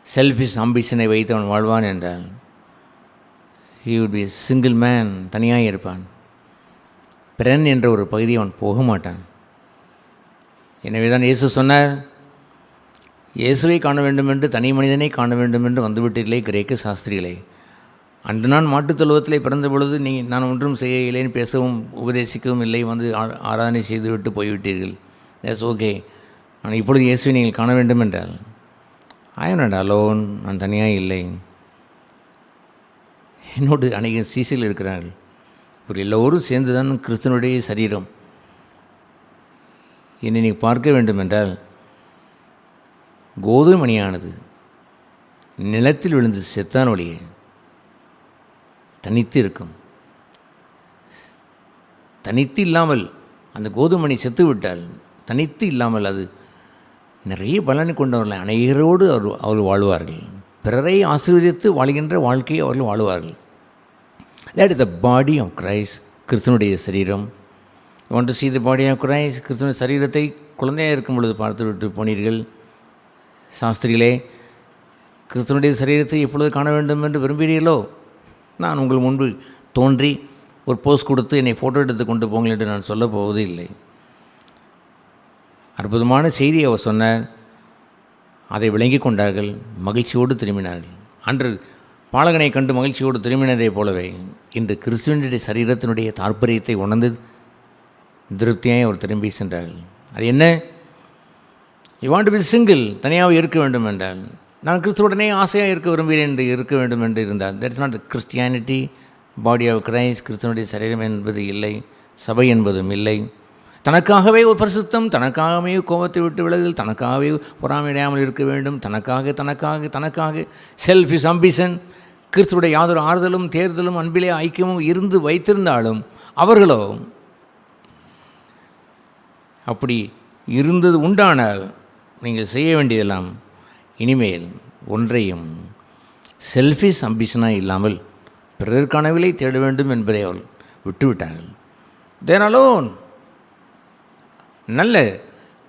செல்ஃபிஷ் ஆம்பிஷனை வைத்து அவன் வாழ்வான் என்றால், he would be a single man, தனியாக இருப்பான். பிறன் என்ற ஒரு பகுதியை அவன் போக மாட்டான். எனவே தான் இயேசு சொன்னார், இயேசுவை காண வேண்டும் என்று, தனி மனிதனை காண வேண்டும் என்று வந்துவிட்டீர்களே கிரேக்க சாஸ்திரிகளே. அன்று நான் மாட்டுத் தொழுவத்திலே பிறந்த பொழுது நான் ஒன்றும் செய்யலேன்னு பேசவும் உபதேசிக்கவும் இல்லை, வந்து ஆராதனை செய்துவிட்டு போய்விட்டீர்கள். That's okay. ஆனால் இப்பொழுது இயேசுவை நீங்கள் காண வேண்டும் என்றால், ஐ எம் நாட் அலோன், நான் தனியாக இல்லை, என்னோடு அநேக சீசையில் இருக்கிறார்கள். ஒரு எல்லோரும் சேர்ந்து தான் கிறிஸ்தனுடைய சரீரம். என்னை நீங்கள் பார்க்க வேண்டும் என்றால், கோதுமை மணியானது நிலத்தில் விழுந்து செத்தான் ஒளியே தனித்து இருக்கும். தனித்து இல்லாமல் அந்த கோதுமணி செத்து விட்டால், தனித்து இல்லாமல் அது நிறைய பலனை கொண்டவர்கள் அனைவரோடு அவர்கள் வாழ்வார்கள். பிறரை ஆசீர்வதித்து வாழ்கின்ற வாழ்க்கையை அவர்கள் வாழ்வார்கள். That is the body of Christ, கிறிஸ்தனுடைய சரீரம். You want to see the body of Christ. கிறிஸ்தனுடைய சரீரத்தை குழந்தையாக இருக்கும் பொழுது பார்த்து விட்டு போனீர்கள். சாஸ்திரிகளே, கிறிஸ்துவனுடைய சரீரத்தை எப்பொழுது காண வேண்டும் என்று விரும்புகிறீர்களோ, நான் உங்கள் முன்பு தோன்றி ஒரு போஸ் கொடுத்து என்னை ஃபோட்டோ எடுத்து கொண்டு போங்கள் என்று நான் சொல்ல போவதே இல்லை. அற்புதமான செய்தி அவர் சொன்னார். அதை விளங்கி கொண்டார்கள், மகிழ்ச்சியோடு திரும்பினார்கள். அன்று பாலகனை கண்டு மகிழ்ச்சியோடு திரும்பினதை போலவே இன்று கிறிஸ்துவனுடைய சரீரத்தினுடைய தாற்பயத்தை உணர்ந்து திருப்தியாய் அவர் திரும்பி சென்றார்கள். அது என்ன? You want to be single, தனியாக இருக்க வேண்டும் என்றால், நான் கிறிஸ்துவுடனே ஆசையாக இருக்க விரும்புகிறேன் என்று இருக்க வேண்டும் என்று இருந்தால், that's not Christianity. Body of Christ, கிறிஸ்துவனுடைய சரீரம் என்பது இல்லை, சபை என்பதும் இல்லை. தனக்காகவே ஒரு பரிசுத்தம், தனக்காகவே கோபத்தை விட்டு விலகுதல், தனக்காகவே பொறாமையடையாமல் இருக்க வேண்டும், தனக்காக செல்ஃபிஷ் அம்பிஷன். கிறிஸ்துவுடைய யாதொரு ஆறுதலும் தேர்தலும் அன்பிலே ஐக்கியமும் இருந்து வைத்திருந்தாலும் அவர்களோ அப்படி இருந்தது உண்டானால் நீங்கள் செய்ய வேண்டியதெல்லாம் இனிமேல் ஒன்றையும் செல்ஃபிஷ் அம்பிஷனாக இல்லாமல் பிறருக்கானவிலை தேட வேண்டும் என்பதை அவள் விட்டுவிட்டார்கள். தேர் அலோன். நல்ல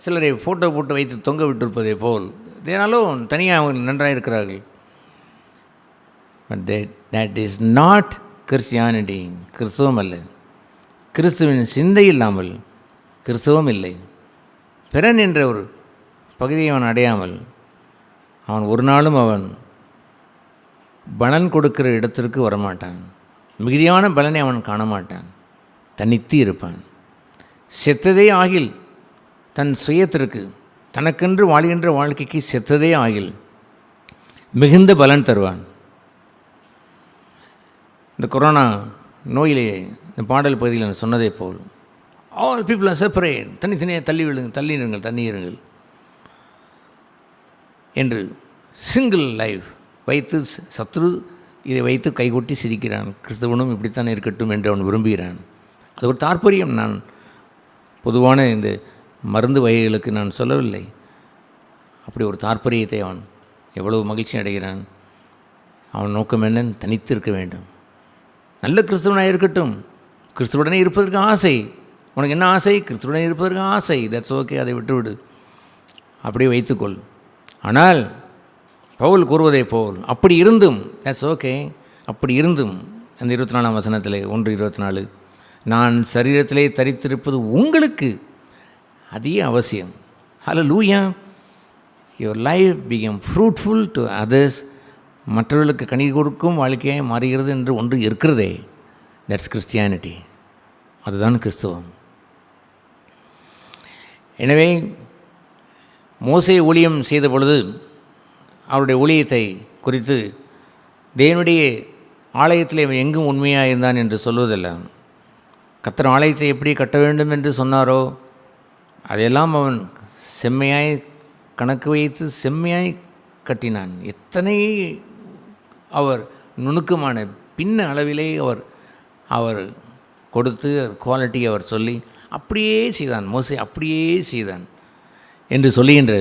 சிலரை ஃபோட்டோ போட்டு வைத்து தொங்க விட்டிருப்பதை போல் தேர் அலோன், தனியாக அவங்க நன்றாக இருக்கிறார்கள். But that is not Christianity. கிறிஸ்துவம் அல்ல. கிறிஸ்துவின் சிந்தை இல்லாமல் கிறிஸ்துவம் இல்லை. பிறன் என்ற ஒரு பகுதியை அவன் அடையாமல் அவன் ஒரு நாளும் அவன் பலன் கொடுக்கிற இடத்திற்கு வரமாட்டான். மிகுதியான பலனை அவன் காண மாட்டான். தனித்து இருப்பான். செத்ததே ஆகில் தன் சுயத்திற்கு, தனக்கென்று வாழ்கின்ற வாழ்க்கைக்கு செத்ததே ஆகில் மிகுந்த பலன் தருவான். இந்த கொரோனா நோயிலே இந்த பாடல் பகுதியில் நான் சொன்னதை போல், ஆல் பீப்புள் ஆர் செப்பரேட், தனித்தனியாக தள்ளிடுங்கள் என்று சிங்கிள் லைஃப் வைத்து சத்ரு இதை வைத்து கைகொட்டி சிரிக்கிறான். கிறிஸ்தவனும் இப்படித்தான் இருக்கட்டும் என்று அவன் விரும்புகிறான். அது ஒரு தாற்பயம். நான் பொதுவான இந்த மருந்து வகைகளுக்கு நான் சொல்லவில்லை. அப்படி ஒரு தாற்பயத்தை அவன் எவ்வளவு மகிழ்ச்சி அடைகிறான். அவன் நோக்கம் என்ன? தனித்து இருக்க வேண்டும். நல்ல கிறிஸ்துவனாக இருக்கட்டும். கிறிஸ்துவுடனே இருப்பதற்கு ஆசை. உனக்கு என்ன ஆசை? கிறிஸ்துவுடனே இருப்பதற்கு ஆசை. தட்ஸ் ஓகே, அதை விட்டுவிடு, அப்படியே வைத்துக்கொள். ஆனால் பவுல் கூறுவதை போல் அப்படி இருந்தும், தட்ஸ் ஓகே, அப்படி இருந்தும் அந்த 24ஆம் வசனத்தில் 1:24, நான் சரீரத்திலே தரித்திருப்பது உங்களுக்கு அதிக அவசியம். Hallelujah. Your life become fruitful to others. மற்றவர்களுக்கு கனி கொடுக்கும் வாழ்க்கையாக மாறுகிறது என்று ஒன்று இருக்கிறதே, தட்ஸ் கிறிஸ்டியானிட்டி. அதுதான் கிறிஸ்துவம். எனவே மோசே ஊழியம் செய்த பொழுது அவருடைய ஊழியத்தை குறித்து தேவனுடைய ஆலயத்தில் அவன் எங்கும் உண்மையாக இருந்தான் என்று சொல்வதல்ல. கர்த்தர் ஆலயத்தை எப்படி கட்ட வேண்டும் என்று சொன்னாரோ அதையெல்லாம் அவன் செம்மையாய் கணக்கு வைத்து செம்மையாய் கட்டினான். எத்தனை அவர் நுணுக்கமான பின்ன அளவிலே அவர் கொடுத்து குவாலிட்டி அவர் சொல்லி அப்படியே செய்தான். மோசே அப்படியே செய்தான் என்று சொல்லுகின்ற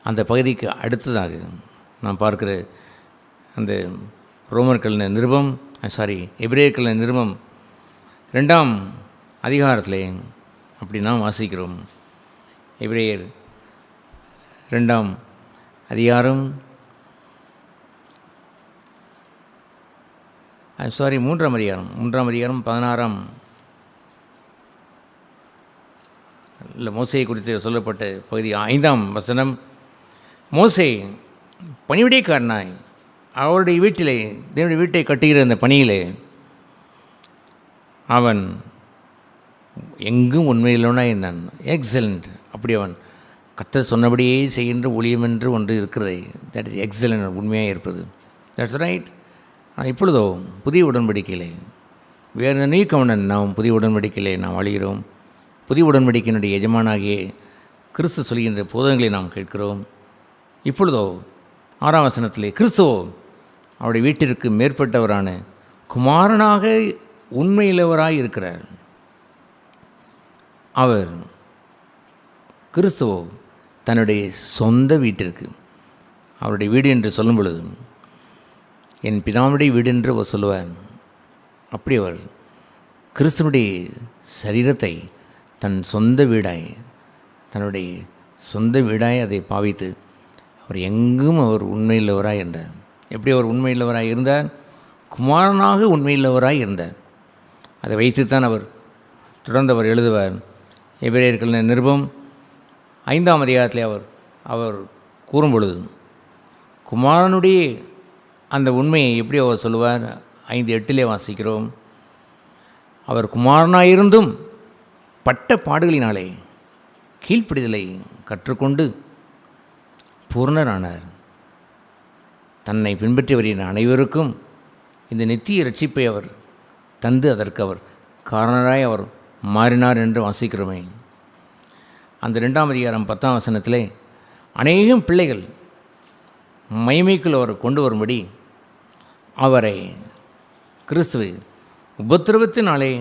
அந்த பகுதிக்கு அடுத்ததாக நான் பார்க்கிற அந்த ரோமர்கள் நிருபம் எபிரேயர்கள் நிருபம் 2ஆம் அதிகாரத்திலே அப்படி நாம் வாசிக்கிறோம். எபிரேயர் 2ஆம் அதிகாரம் 3ஆம் அதிகாரம் 16ஆம் இல்லை மோசையை குறித்து சொல்லப்பட்ட பகுதி 5ஆம் வசனம். மோசே பணிவிடைக்காரனாய் அவருடைய வீட்டிலே தேவனுடைய வீட்டை கட்டுகிற அந்த பணியிலே அவன் எங்கும் உண்மையில்லைனா இருந்தான். எக்ஸலண்ட். அப்படி அவன் கர்த்தர் சொன்னபடியே செய்கின்ற ஊழியம் என்று ஒன்று இருக்கிறது. That is excellent. உண்மையாக இருப்பது. That's right. ஆனால் இப்பொழுதோ புதிய உடன்படிக்கையிலே வேறு நியூ கவர்னன் நாம் புதிய உடன்படிக்கையிலே நாம் வாழ்கிறோம். புதிய உடன்படிக்கையினுடைய எஜமானாகிய கிறிஸ்து சொல்கின்ற போதகங்களை நாம் கேட்கிறோம். இப்பொழுதோ 6ஆம் வசனத்திலே கிறிஸ்துவோ அவருடைய வீட்டிற்கு மேற்பட்டவரான குமாரனாக உண்மையிலவராய் இருக்கிறார். அவர் கிறிஸ்துவோ தன்னுடைய சொந்த வீட்டிற்கு, அவருடைய வீடு என்று சொல்லும் பொழுது என் பிதாவுடைய வீடு என்று அவர் சொல்லுவார். அப்படி அவர் கிறிஸ்துவனுடைய சரீரத்தை தன் சொந்த வீடாய், தன்னுடைய சொந்த வீடாய் அதை பாவித்து அவர் எங்கும் அவர் உண்மையுள்ளவராய் இருந்தார். எப்படி அவர் உண்மையுள்ளவராய் இருந்தார்? குமாரனாக உண்மையுள்ளவராய் இருந்தார். அதை வைத்துத்தான் அவர் தொடர்ந்து அவர் எழுதுவார். எபிரேயர்கள் நிருபம் 5ஆம் அதிகாரத்திலே அவர் கூறும் பொழுது குமாரனுடைய அந்த உண்மையை எப்படி அவர் சொல்லுவார்? 5:8 வாசிக்கிறோம். அவர் குமாரனாயிருந்தும் பட்ட பாடுகளினாலே கீழ்ப்படிதலை கற்றுக்கொண்டு பூர்ணரானார். தன்னை பின்பற்றியவரின் அனைவருக்கும் இந்த நித்திய இரட்சிப்பை அவர் தந்து அதற்கு அவர் காரணராய் அவர் மாறினார் என்று வாசிக்கிறோமே. அந்த 2ஆம் அதிகாரம் 10ஆம் வசனத்திலே அநேகம் பிள்ளைகள் மகிமைக்குள் அவர் கொண்டு வரும்படி அவரை கிறிஸ்துவை உபத்திரவத்தினாலே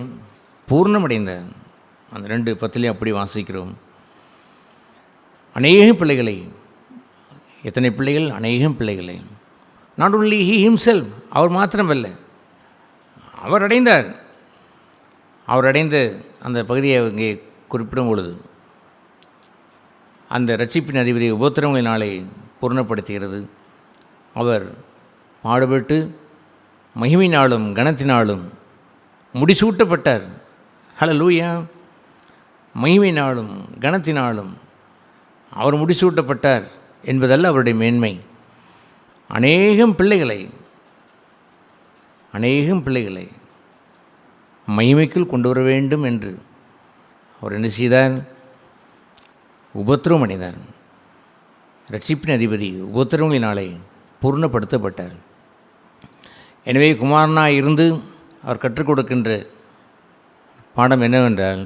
பூர்ணமடைந்தார். அந்த 2:10 அப்படி வாசிக்கிறோம். அநேக பிள்ளைகளை, எத்தனை பிள்ளைகள்? அநேகம் பிள்ளைகளை. நாட் ஒன்லி ஹி ஹிம்செல்ஃப், அவர் மாத்திரமல்ல, அவர் அடைந்தார். அவர் அடைந்த அந்த பகுதியை இங்கே குறிப்பிடும் பொழுது அந்த இரட்சிப்பின் அதிபதி உபத்திரவங்களினாலே பூர்ணப்படுத்துகிறது. அவர் பாடுபட்டு மகிமையினாலும் கனத்தினாலும் முடிசூட்டப்பட்டார். ஹல்லேலூயா! மகிமையினாலும் கனத்தினாலும் அவர் முடிசூட்டப்பட்டார் என்பதல்ல அவருடைய மேன்மை. அநேகம் பிள்ளைகளை மகிமைக்குள் கொண்டு வர வேண்டும் என்று அவர் என்ன செய்தார்? உபத்திரவம் அடைந்தார். இரட்சிப்பின் அதிபதி உபத்திரவங்களினாலே பூர்ணப்படுத்தப்பட்டார். எனவே குமாரனாக இருந்து அவர் கற்றுக் கொடுக்கின்ற பாடம் என்னவென்றால்,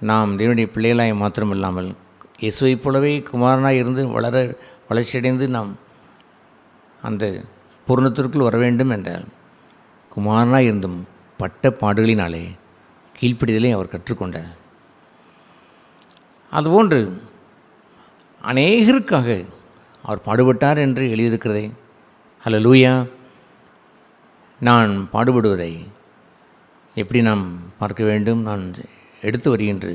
நாம் தேவனுடைய பிள்ளைகளாய் மாத்திரமில்லாமல் இயேசுவைப் போலவே குமாரனாக இருந்து வளர்ச்சியடைந்து நாம் அந்த பூர்ணத்திற்குள் வர வேண்டும் என்றால் குமாரனாக இருந்தும் பட்ட பாடுகளினாலே கீழ்ப்படிதலை அவர் கற்றுக்கொண்டார். அதுபோன்று அநேகருக்காக அவர் பாடுபட்டார் என்று எழுதியிருக்கிறதே. ஹல்லேலூயா! நான் பாடுபடுவதை எப்படி நாம் பார்க்க வேண்டும்? நான் எடுத்து வருகின்ற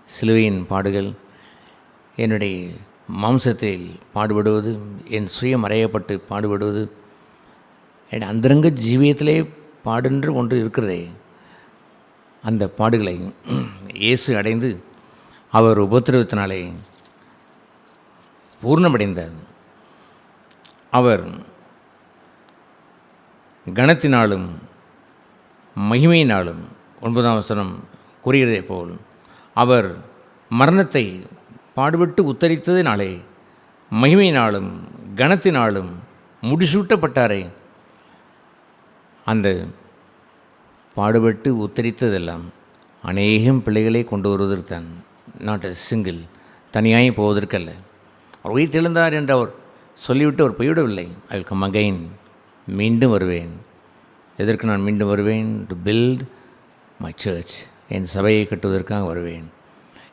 சிலுவையின் பாடுகள், என்னுடைய மாம்சத்தில் பாடுபடுவது, என் சுயம் அறையப்பட்டு பாடுபடுவது, என் அந்தரங்க ஜீவியத்திலே பாடுன்று ஒன்று இருக்கிறதே. அந்த பாடுகளை இயேசு அடைந்து அவர் உபத்திரவத்தினாலே பூர்ணமடைந்தார். அவர் கனத்தினாலும் மகிமையினாலும் 9ஆம் வசனம் கூறுகிறதை போல் அவர் மரணத்தை பாடுபட்டு உத்தரித்ததினாலே மகிமையினாலும் கனத்தினாலும் முடிசூட்டப்பட்டாரே. அந்த பாடுபட்டு உத்தரித்ததெல்லாம் அநேகம் பிள்ளைகளை கொண்டு வருவதற்குத்தான், நாட் எ சிங்கிள், தனியாய் போவதற்கல்ல. அவர் உயிர் தெழுந்தார் என்று அவர் சொல்லிவிட்டு அவர் போய்விடவில்லை. ஐ வில் கம் அகைன், மீண்டும் வருவேன். எதற்கு நான் மீண்டும் வருவேன்? டு பில்ட் மை சர்ச், என் சபையை கட்டுவதற்காக வருவேன்.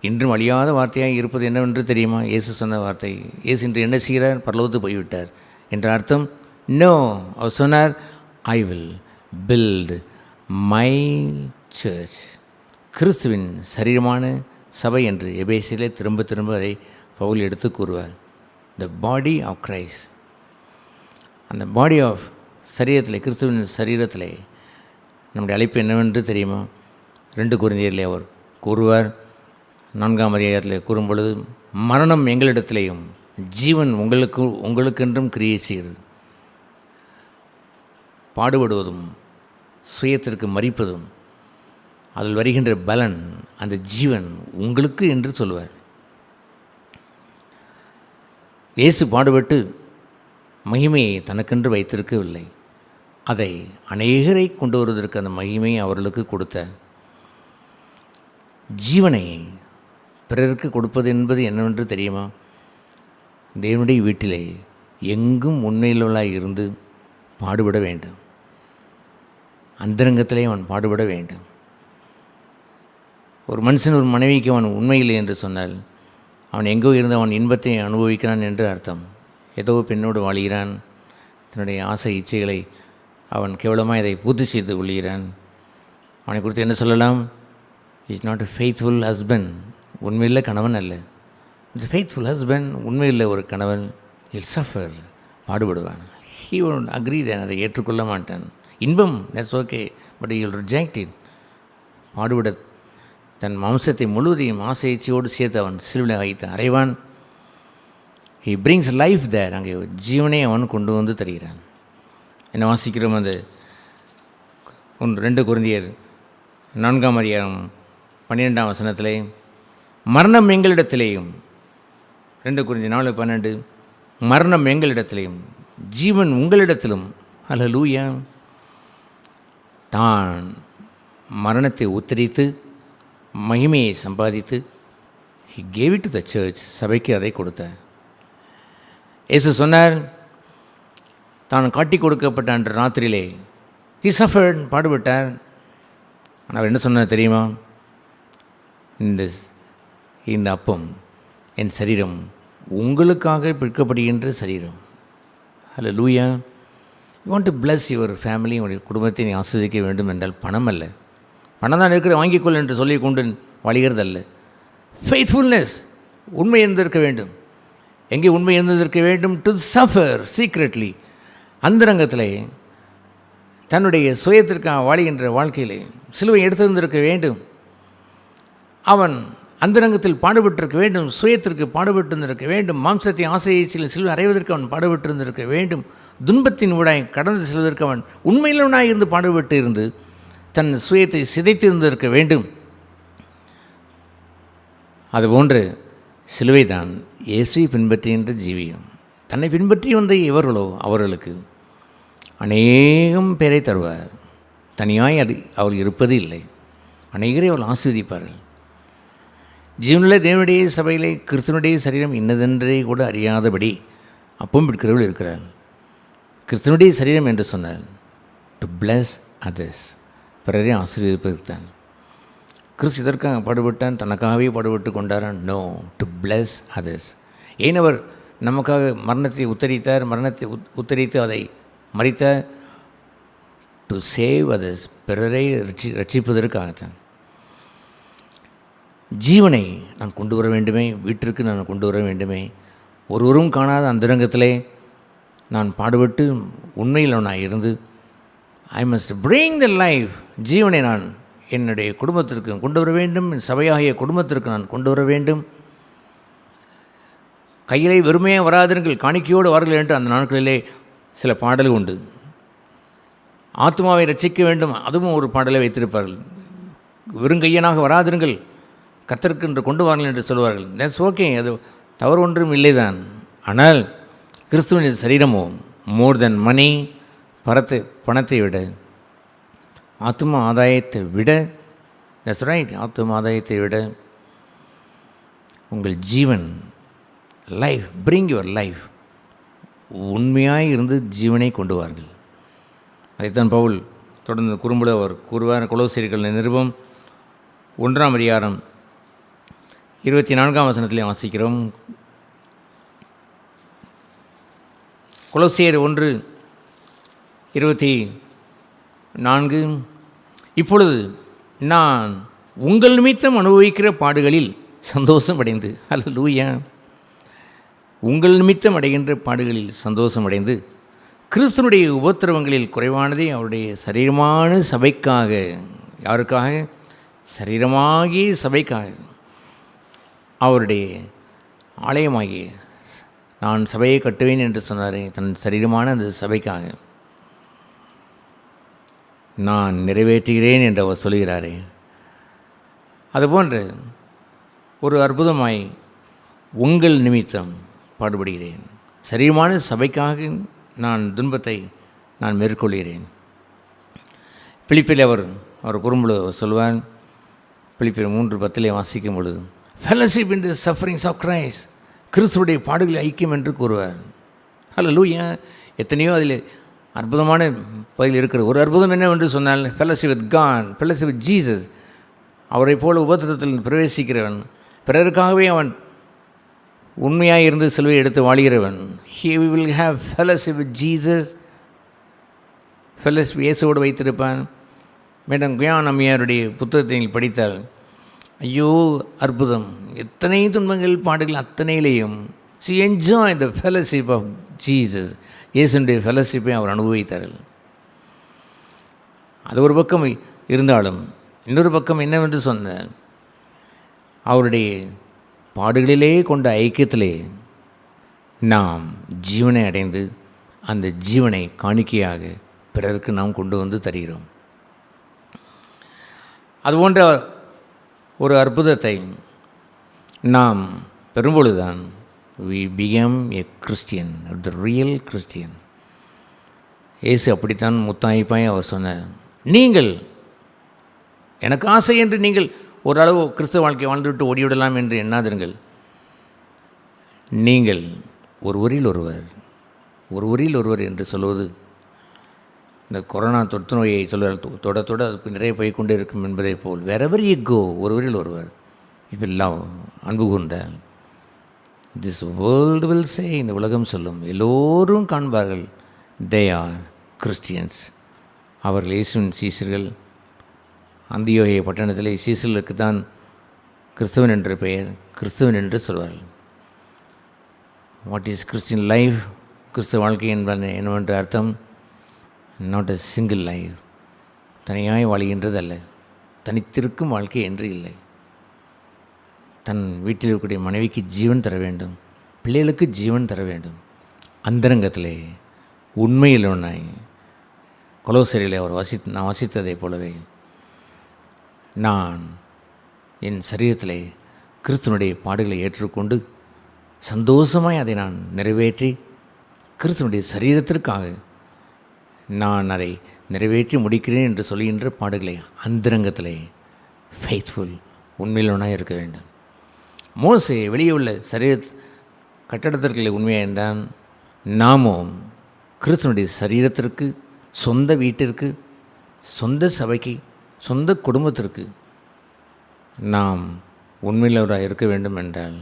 இன்றும் அழியாத வார்த்தையாக இருப்பது என்னவென்று தெரியுமா? இயேசு சொன்ன வார்த்தை. இயேசு இன்று என்ன செய்கிறார்? பரலோகத்துக்கு போய்விட்டார் என்ற அர்த்தம் நோ. அவர் சொன்னார், I will build my church, கிறிஸ்துவின் சரீரமான சபை என்று எபேசிலே திரும்ப திரும்ப அதை பவுல் எடுத்து கூறுவார். த பாடி ஆஃப் கிரைஸ்ட், அந்த பாடி ஆஃப் சரீரத்தில், கிறிஸ்துவின் சரீரத்தில் நம்முடைய அழைப்பு என்னவென்று தெரியுமா? 2 கொரிந்தியரிலே அவர் கூறுவார். 4ஆம் அதிகாரத்தில் கூறும் பொழுது, மரணம் எங்களிடத்திலேயும் ஜீவன் உங்களுக்கென்றும் கிரியை செய்கிறது. பாடுபடுவதும் சுயத்திற்கு மரிப்பதும் அதில் வருகின்ற பலன், அந்த ஜீவன் உங்களுக்கு என்று சொல்லுவார். இயேசு பாடுபட்டு மகிமையை தனக்கென்று வைத்திருக்கவில்லை, அதை அநேகரை கொண்டு வருவதற்கு அந்த மகிமையை அவர்களுக்கு கொடுத்த ஜீவனை பிறருக்கு கொடுப்பது என்பது என்னவென்று தெரியுமா? தேவனுடைய வீட்டிலே எங்கும் உண்மையுள்ளவளாய் இருந்து பாடுபட வேண்டும். அந்தரங்கத்திலே அவன் பாடுபட வேண்டும். ஒரு மனுஷன் ஒரு மனைவிக்கு அவன் உண்மையில்லை என்று சொன்னால் அவன் எங்கோ இருந்து அவன் இன்பத்தை அனுபவிக்கிறான் என்று அர்த்தம். ஏதோ பெண்ணோடு வாழ்கிறான், தன்னுடைய ஆசை இச்சைகளை அவன் கேவலமாக இதை பூர்த்தி செய்து கொள்கிறான். அவனை குறித்து என்ன சொல்லலாம்? Is not a faithful husband, உண்மையில் கணவன் அல்ல, தி ஃபெய்த்ஃபுல் ஹஸ்பண்ட், உண்மையில் ஒரு கணவன், இல் சஃபர், பாடுபடுவான். ஹீ ஒன்ட் அக்ரி, அதை ஏற்றுக்கொள்ள மாட்டான். இன்பம், that's okay, but you'll reject it. பாடுபட தன் மாம்சத்தை முழுவதையும் ஆசைச்சியோடு சேர்த்து அவன் சிலுவையில் வைத்து அறைவான். ஹி பிரிங்ஸ் லைஃப் தேர், அங்கே ஜீவனை அவன் கொண்டு வந்து தருகிறான். என்ன வாசிக்கிறோம்? அந்த 2 கொரிந்தியர் 4ஆம் அதிகாரம் 12ஆம் வசனத்திலே, மரணம் எங்களிடத்திலேயும், 2 கொரிந்தியர் 4:12, மரணம் எங்களிடத்திலேயும் ஜீவன் உங்களிடத்திலும், அல்லேலூயா. தான் மரணத்தை உத்தரித்து மகிமையை சம்பாதித்து he gave it to the church, சபைக்கு அதை கொடுத்தார். இயேசு சொன்னார், தான் காட்டி கொடுக்கப்பட்ட அன்று ராத்திரியிலே he suffered, பாடுபட்டார். ஆனால் அவர் என்ன சொன்னார் தெரியுமா? இந்த அப்பம் என் சரீரம், உங்களுக்காக பிற்கப்படுகின்ற சரீரம். Alleluia. You want to bless your family, உங்களுடைய குடும்பத்தை நீ ஆஸ்வதிக்க வேண்டும் என்றால் பணம் அல்ல, பணம் தான் இருக்கிற வாங்கிக்கொள் என்று சொல்லி கொண்டு வழிகிறதல்ல. ஃபெய்த்ஃபுல்னஸ், உண்மை இருந்திருக்க வேண்டும். எங்கே உண்மை இருந்திருக்க வேண்டும்? டு சஃபர் சீக்ரெட்லி, அந்தரங்கத்திலே தன்னுடைய சுயத்திற்காக வாழுகின்ற வாழ்க்கையிலே சிலுவை எடுத்திருந்திருக்க வேண்டும். அவன் அந்தரங்கத்தில் பாடுபட்டிருக்க வேண்டும், சுயத்திற்கு பாடுபட்டிருந்திருக்க வேண்டும், மாம்சத்தை ஆசையை சிலுவை அறைவதற்கு அவன் பாடுபட்டிருந்திருக்க வேண்டும், துன்பத்தின் ஊடாய் கடந்து செல்வதற்கு அவன் உண்மையிலவனாய் இருந்து பாடுபட்டு இருந்து தன் சுயத்தை சிதைத்திருந்திருக்க வேண்டும். அதுபோன்று சிலுவை தான் இயேசுவை பின்பற்றுகின்ற ஜீவியம். தன்னை பின்பற்றி வந்த எவர்களோ அவர்களுக்கு அநேகம் பேரை தருவார். தனியாய் அவர் இருப்பது இல்லை, அநேகரை அவர்கள் ஆசீர்வதிப்பார்கள். ஜீவனுள்ள தேவனுடைய சபையிலே கிறிஸ்துவனுடைய சரீரம் இன்னதென்றே கூட அறியாதபடி அப்பம் விற்கிறவர்கள் இருக்கிறார். கிறிஸ்துவனுடைய சரீரம் என்று சொன்னார் டு பிளஸ் அதர்ஸ், பிறரை ஆசீர்வதிப்பதற்கு தான். கிறிஸ்து இதற்காக பாடுபட்டான், தனக்காகவே பாடுபட்டு கொண்டாரான்? No, to bless others. ஏன் அவர் நமக்காக மரணத்தை உத்தரித்தார்? மரணத்தை உத்தரித்து அதை மறித்தார் டு சேவ் அதர்ஸ், பிறரை ரட்சிப்பதற்காகத்தான். ஜீவனை நான் கொண்டு வர வேண்டுமே, வீட்டிற்கு நான் கொண்டு வர வேண்டுமே, ஒருவரும் காணாத அந்தரங்கத்திலே நான் பாடுபட்டு உண்மையில் நான் இருந்து I must bring the life, ஜீவனை நான் என்னுடைய குடும்பத்திற்கு கொண்டு வர வேண்டும், சபையாகிய குடும்பத்திற்கு நான் கொண்டு வர வேண்டும். கையிலே வெறுமையாக வராதீர்கள், காணிக்கையோடு வாருங்கள் என்று அந்த நாட்களிலே சில பாடல்கள் உண்டு. ஆத்மாவை ரட்சிக்க வேண்டும், அதுவும் ஒரு பாடலை வைத்திருப்பார்கள். வெறுங்கையனாக வராதிருங்கள், கர்த்தருக்கு என்று கொண்டு வாருங்கள் என்று சொல்வார்கள். தட்ஸ் ஓகே, அது தவறு ஒன்றும் இல்லைதான். ஆனால் கிறிஸ்துவின் சரீரமோ மோர் தென் மணி, பணத்தை விட, ஆத்ம ஆதாயத்தை விட, தட்ஸ் ரைட், ஆத்ம ஆதாயத்தை விட உங்கள் ஜீவன், லைஃப், பிரிங் யுவர் லைஃப், உண்மையாக இருந்து ஜீவனை கொண்டு வார்கள். அதைத்தான் பவுல் தொடர்ந்து குறும்புல அவர் கூறுவார். கொலோசியர்கள் நிருபம் 1ஆம் அதிகாரம் 24ஆம் வசனத்திலே வாசிக்கிறோம். கொலோசியர் 1:24, இப்பொழுது நான் உங்கள் நிமித்தம் அனுபவிக்கிற பாடுகளில் சந்தோஷம் அடைந்து, அல்லேலூயா, உங்கள் நிமித்தம் அடைகின்ற பாடுகளில் சந்தோஷம் அடைந்து கிறிஸ்துவனுடைய உபத்திரவங்களில் குறைவானதை அவருடைய சரீரமான சபைக்காக, யாருக்காக? சரீரமாகிய சபைக்காக, அவருடைய ஆலயமாகிய, நான் சபையை கட்டுவேன் என்று சொன்னாரே, தன் சரீரமான அந்த சபைக்காக நான் நிறைவேற்றுகிறேன் என்று அவர் சொல்கிறாரே, அதுபோன்று ஒரு அற்புதமாய் உங்கள் நிமித்தம் பாடுபடுகிறேன், சரீரமான சபைக்காக நான் துன்பத்தை நான் மேற்கொள்கிறேன். பிலிப்பில் அவர் குறும்புல சொல்வார். பிலிப்பியர் 3:10 வாசிக்கும் பொழுது, fellowship in the sufferings of Christ, கிறிஸ்துவுடைய பாடுகளில் ஐக்கியம் என்று கூறுவார். அல்லேலூயா. எத்தனையோ அதில் அற்புதமான பதில் இருக்கிறது. ஒரு அற்புதம் என்னவென்று சொன்னால், fellowship with God, fellowship with Jesus. அவரை போல உபத்திரத்தில் பிரவேசிக்கிறவன், பிறருக்காகவே அவன் உண்மையாக இருந்து சிலுவை எடுத்து வாழ்கிறவன். He will have fellowship with Jesus, fellowship இயேசுவோடு வைத்திருப்பான். மேடம் குயான் அம்மையாருடைய புத்தகத்தை படித்தால் ஐயோ அற்புதம்! எத்தனை துன்பங்கள் பாடுகள் அத்தனையிலேயும் she enjoyed the fellowship of Jesus. இயேசுனுடைய ஃபெலோஷிப்பை அவர் அனுபவித்தார்கள். அது ஒரு பக்கம் இருந்தாலும் இன்னொரு பக்கம் என்னவென்று சொன்ன அவருடைய பாடுகளிலே கொண்ட ஐக்கியத்திலே நாம் ஜீவனை அடைந்து அந்த ஜீவனை காணிக்கையாக பிறருக்கு நாம் கொண்டு வந்து தருகிறோம். அதுபோன்ற ஒரு அற்புதத்தை நாம் பெறும்பொழுதுதான் we became a Christian, the real Christian. இயேசு அப்படித்தான் முத்தாய்ப்பாய் அவர் சொன்னார், நீங்கள் எனக்கு ஆசை என்று நீங்கள் ஓரளவு கிறிஸ்தவ வாழ்க்கை வாழ்ந்துவிட்டு ஓடிவிடலாம் என்று எண்ணாதிருங்கள். நீங்கள் ஒருவரில் ஒருவர் என்று சொல்வது இந்த கொரோனா தொற்று நோயை சொல்வார், தொட அது நிறைய போய்கொண்டே இருக்கும் என்பதை போல் wherever you go ஒருவரில் ஒருவர் இப்போ லவ் அன்பு கூர்ந்தால் திஸ் வேர்ல்டு வில் சே, இந்த உலகம் சொல்லும், எல்லோரும் காண்பார்கள் தே ஆர் கிறிஸ்டியன்ஸ். அவர்கள் இயேசுவின் சீசர்கள். அந்தியோகிய பட்டணத்திலே சீசர்களுக்கு தான் கிறிஸ்தவன் என்ற பெயர், கிறிஸ்தவன் என்று சொல்வார்கள். What is Christian life? கிறிஸ்தவ வாழ்க்கை என்பது என்னவென்ற அர்த்தம், நாட் எ சிங்கிள் லைஃப், தனியாய் வாழ்கின்றது அல்ல, தனித்திருக்கும் வாழ்க்கை என்று இல்லை. தன் வீட்டில் இருக்கக்கூடிய மனைவிக்கு ஜீவன் தர வேண்டும், பிள்ளைகளுக்கு ஜீவன் தர வேண்டும். அந்தரங்கத்திலே உண்மையில் ஒன்றாய் கொலோசரியில் அவர் நான் வாசித்ததைப் போலவே நான் என் சரீரத்திலே கிறிஸ்துவனுடைய பாடுகளை ஏற்றுக்கொண்டு சந்தோஷமாய் அதை நான் நிறைவேற்றி கிறிஸ்துவனுடைய சரீரத்திற்காக நான் அதை நிறைவேற்றி முடிக்கிறேன் என்று சொல்கின்ற பாடுகளை அந்தரங்கத்திலே ஃபெய்த்ஃபுல் உண்மையிலவனாக இருக்க வேண்டும். மோசே வெளியே உள்ள சரீர கட்டடத்திற்கு உண்மையாக இருந்தான். நாமும் கிறிஸ்துவனுடைய சரீரத்திற்கு, சொந்த வீட்டிற்கு, சொந்த சபைக்கு, சொந்த குடும்பத்திற்கு நாம் உண்மையிலவராக இருக்க வேண்டும் என்றால்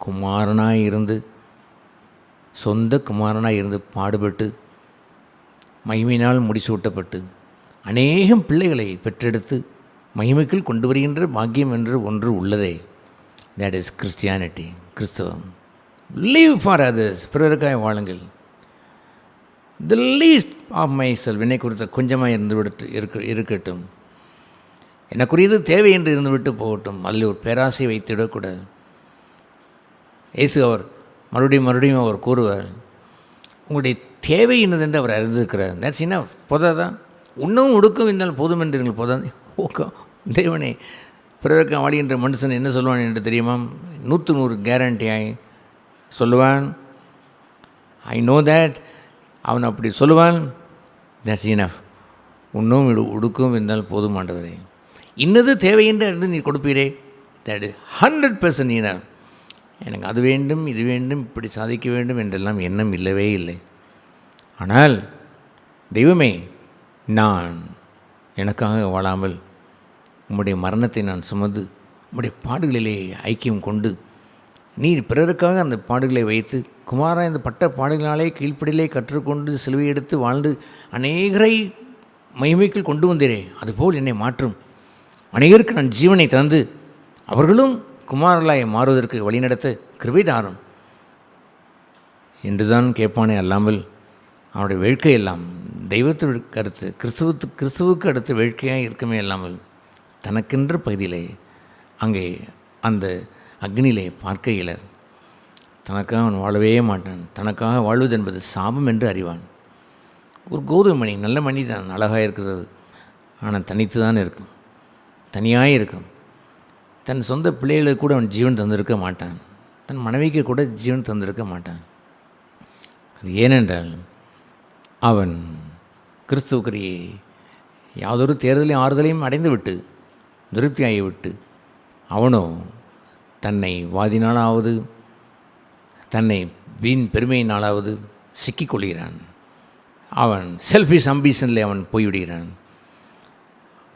குமாரனாய் இருந்து, சொந்த குமாரனாய் இருந்து பாடுபட்டு மகிமையினால் முடிசூட்டப்பட்டு அநேகம் பிள்ளைகளை பெற்றெடுத்து மகிமைக்குள் கொண்டு வருகின்ற பாக்கியம் என்று ஒன்று உள்ளதே. தட் இஸ் கிறிஸ்டியானிட்டி, கிறிஸ்தவம். லீவ் ஃபார் அதர்ஸ், பிறருக்காய் வாழுங்கள். The least of myself, என்னை குறித்த கொஞ்சமாக இருக்கட்டும், எனக்குரியது தேவை என்று இருந்துவிட்டு போகட்டும். அதில் ஒரு பேராசை வைத்திடக்கூடாது. இயேசு அவர் மறுபடியும் அவர் கூறுவார், உங்களுடைய தேவை என்னதென்று அவர் அறிந்திருக்கிறார். That's enough. போதாதான்? உண்ணவும் உடுக்கும் இருந்தால் போதும் என்றீர்கள். போதாது ஓகே. தேவனே, பிறருக்கு வாழுகின்ற மனுஷன் என்ன சொல்லுவான் என்று தெரியுமா? 100 கேரண்டியாய் சொல்லுவான். I know that. அவன் அப்படி சொல்லுவான். That's enough. உண்ணவும் உடுக்கும் இருந்தால் போதும் ஆண்டவரே. இன்னது தேவை என்று அறிந்து நீ கொடுப்பீரே, தட் இஸ் 100% இனஃப். எனக்கு அது வேண்டும், இது வேண்டும், இப்படி சாதிக்க வேண்டும் என்றெல்லாம் எண்ணம் இல்லவே இல்லை. ஆனால் தெய்வமே, நான் எனக்காக வாழாமல் உம்முடைய மரணத்தை நான் சுமந்து உம்முடைய பாடுகளிலே ஐக்கியம் கொண்டு நீர் பிறருக்காக அந்த பாடுகளை வைத்து குமாரா இந்த பட்ட பாடுகளினாலே கீழ்ப்படியிலே கற்றுக்கொண்டு சிலுவை எடுத்து வாழ்ந்து அநேகரை மகிமைக்குள் கொண்டு வந்தீரே, அதுபோல் என்னை மாற்றும். அநேகருக்கு நான் ஜீவனை தந்து அவர்களும் குமாரலாய் மாறுவதற்கு வழிநடத்த கிருபை தாரும் என்றுதான் கேட்பானே அல்லாமல் அவனுடைய வேட்கை எல்லாம் தெய்வத்திற்கு அடுத்து கிறிஸ்துவுக்கு அடுத்த வேட்கையாக இருக்குமே இல்லாமல் தனக்கென்ற பகுதியிலே அங்கே அந்த அக்னியிலே பார்க்கையில் தனக்காக அவன் வாழவே மாட்டான். தனக்காக வாழ்வது என்பது சாபம் என்று அறிவான். ஒரு கோதுமை மணி நல்ல மணி தான், அழகாக இருக்கிறது, ஆனால் தனித்து தான் இருக்கும், தனியாக இருக்கும். தன் சொந்த பிள்ளைகளுக்கு கூட அவன் ஜீவன் தந்திருக்க மாட்டான், தன் மனைவிக்கு கூட ஜீவன் தந்திருக்க மாட்டான். அது ஏனென்றால் அவன் கிறிஸ்துவுக்குரிய யாதொரு தேர்தலையும் ஆறுதலையும் அடைந்து விட்டு திருப்தியாகிவிட்டு அவனோ தன்னை வாதினாலாவது தன்னை வீண் பெருமையினாலாவது சிக்கிக்கொள்கிறான். அவன் செல்ஃபிஷ் அம்பிஷனில் அவன் போய்விடுகிறான்.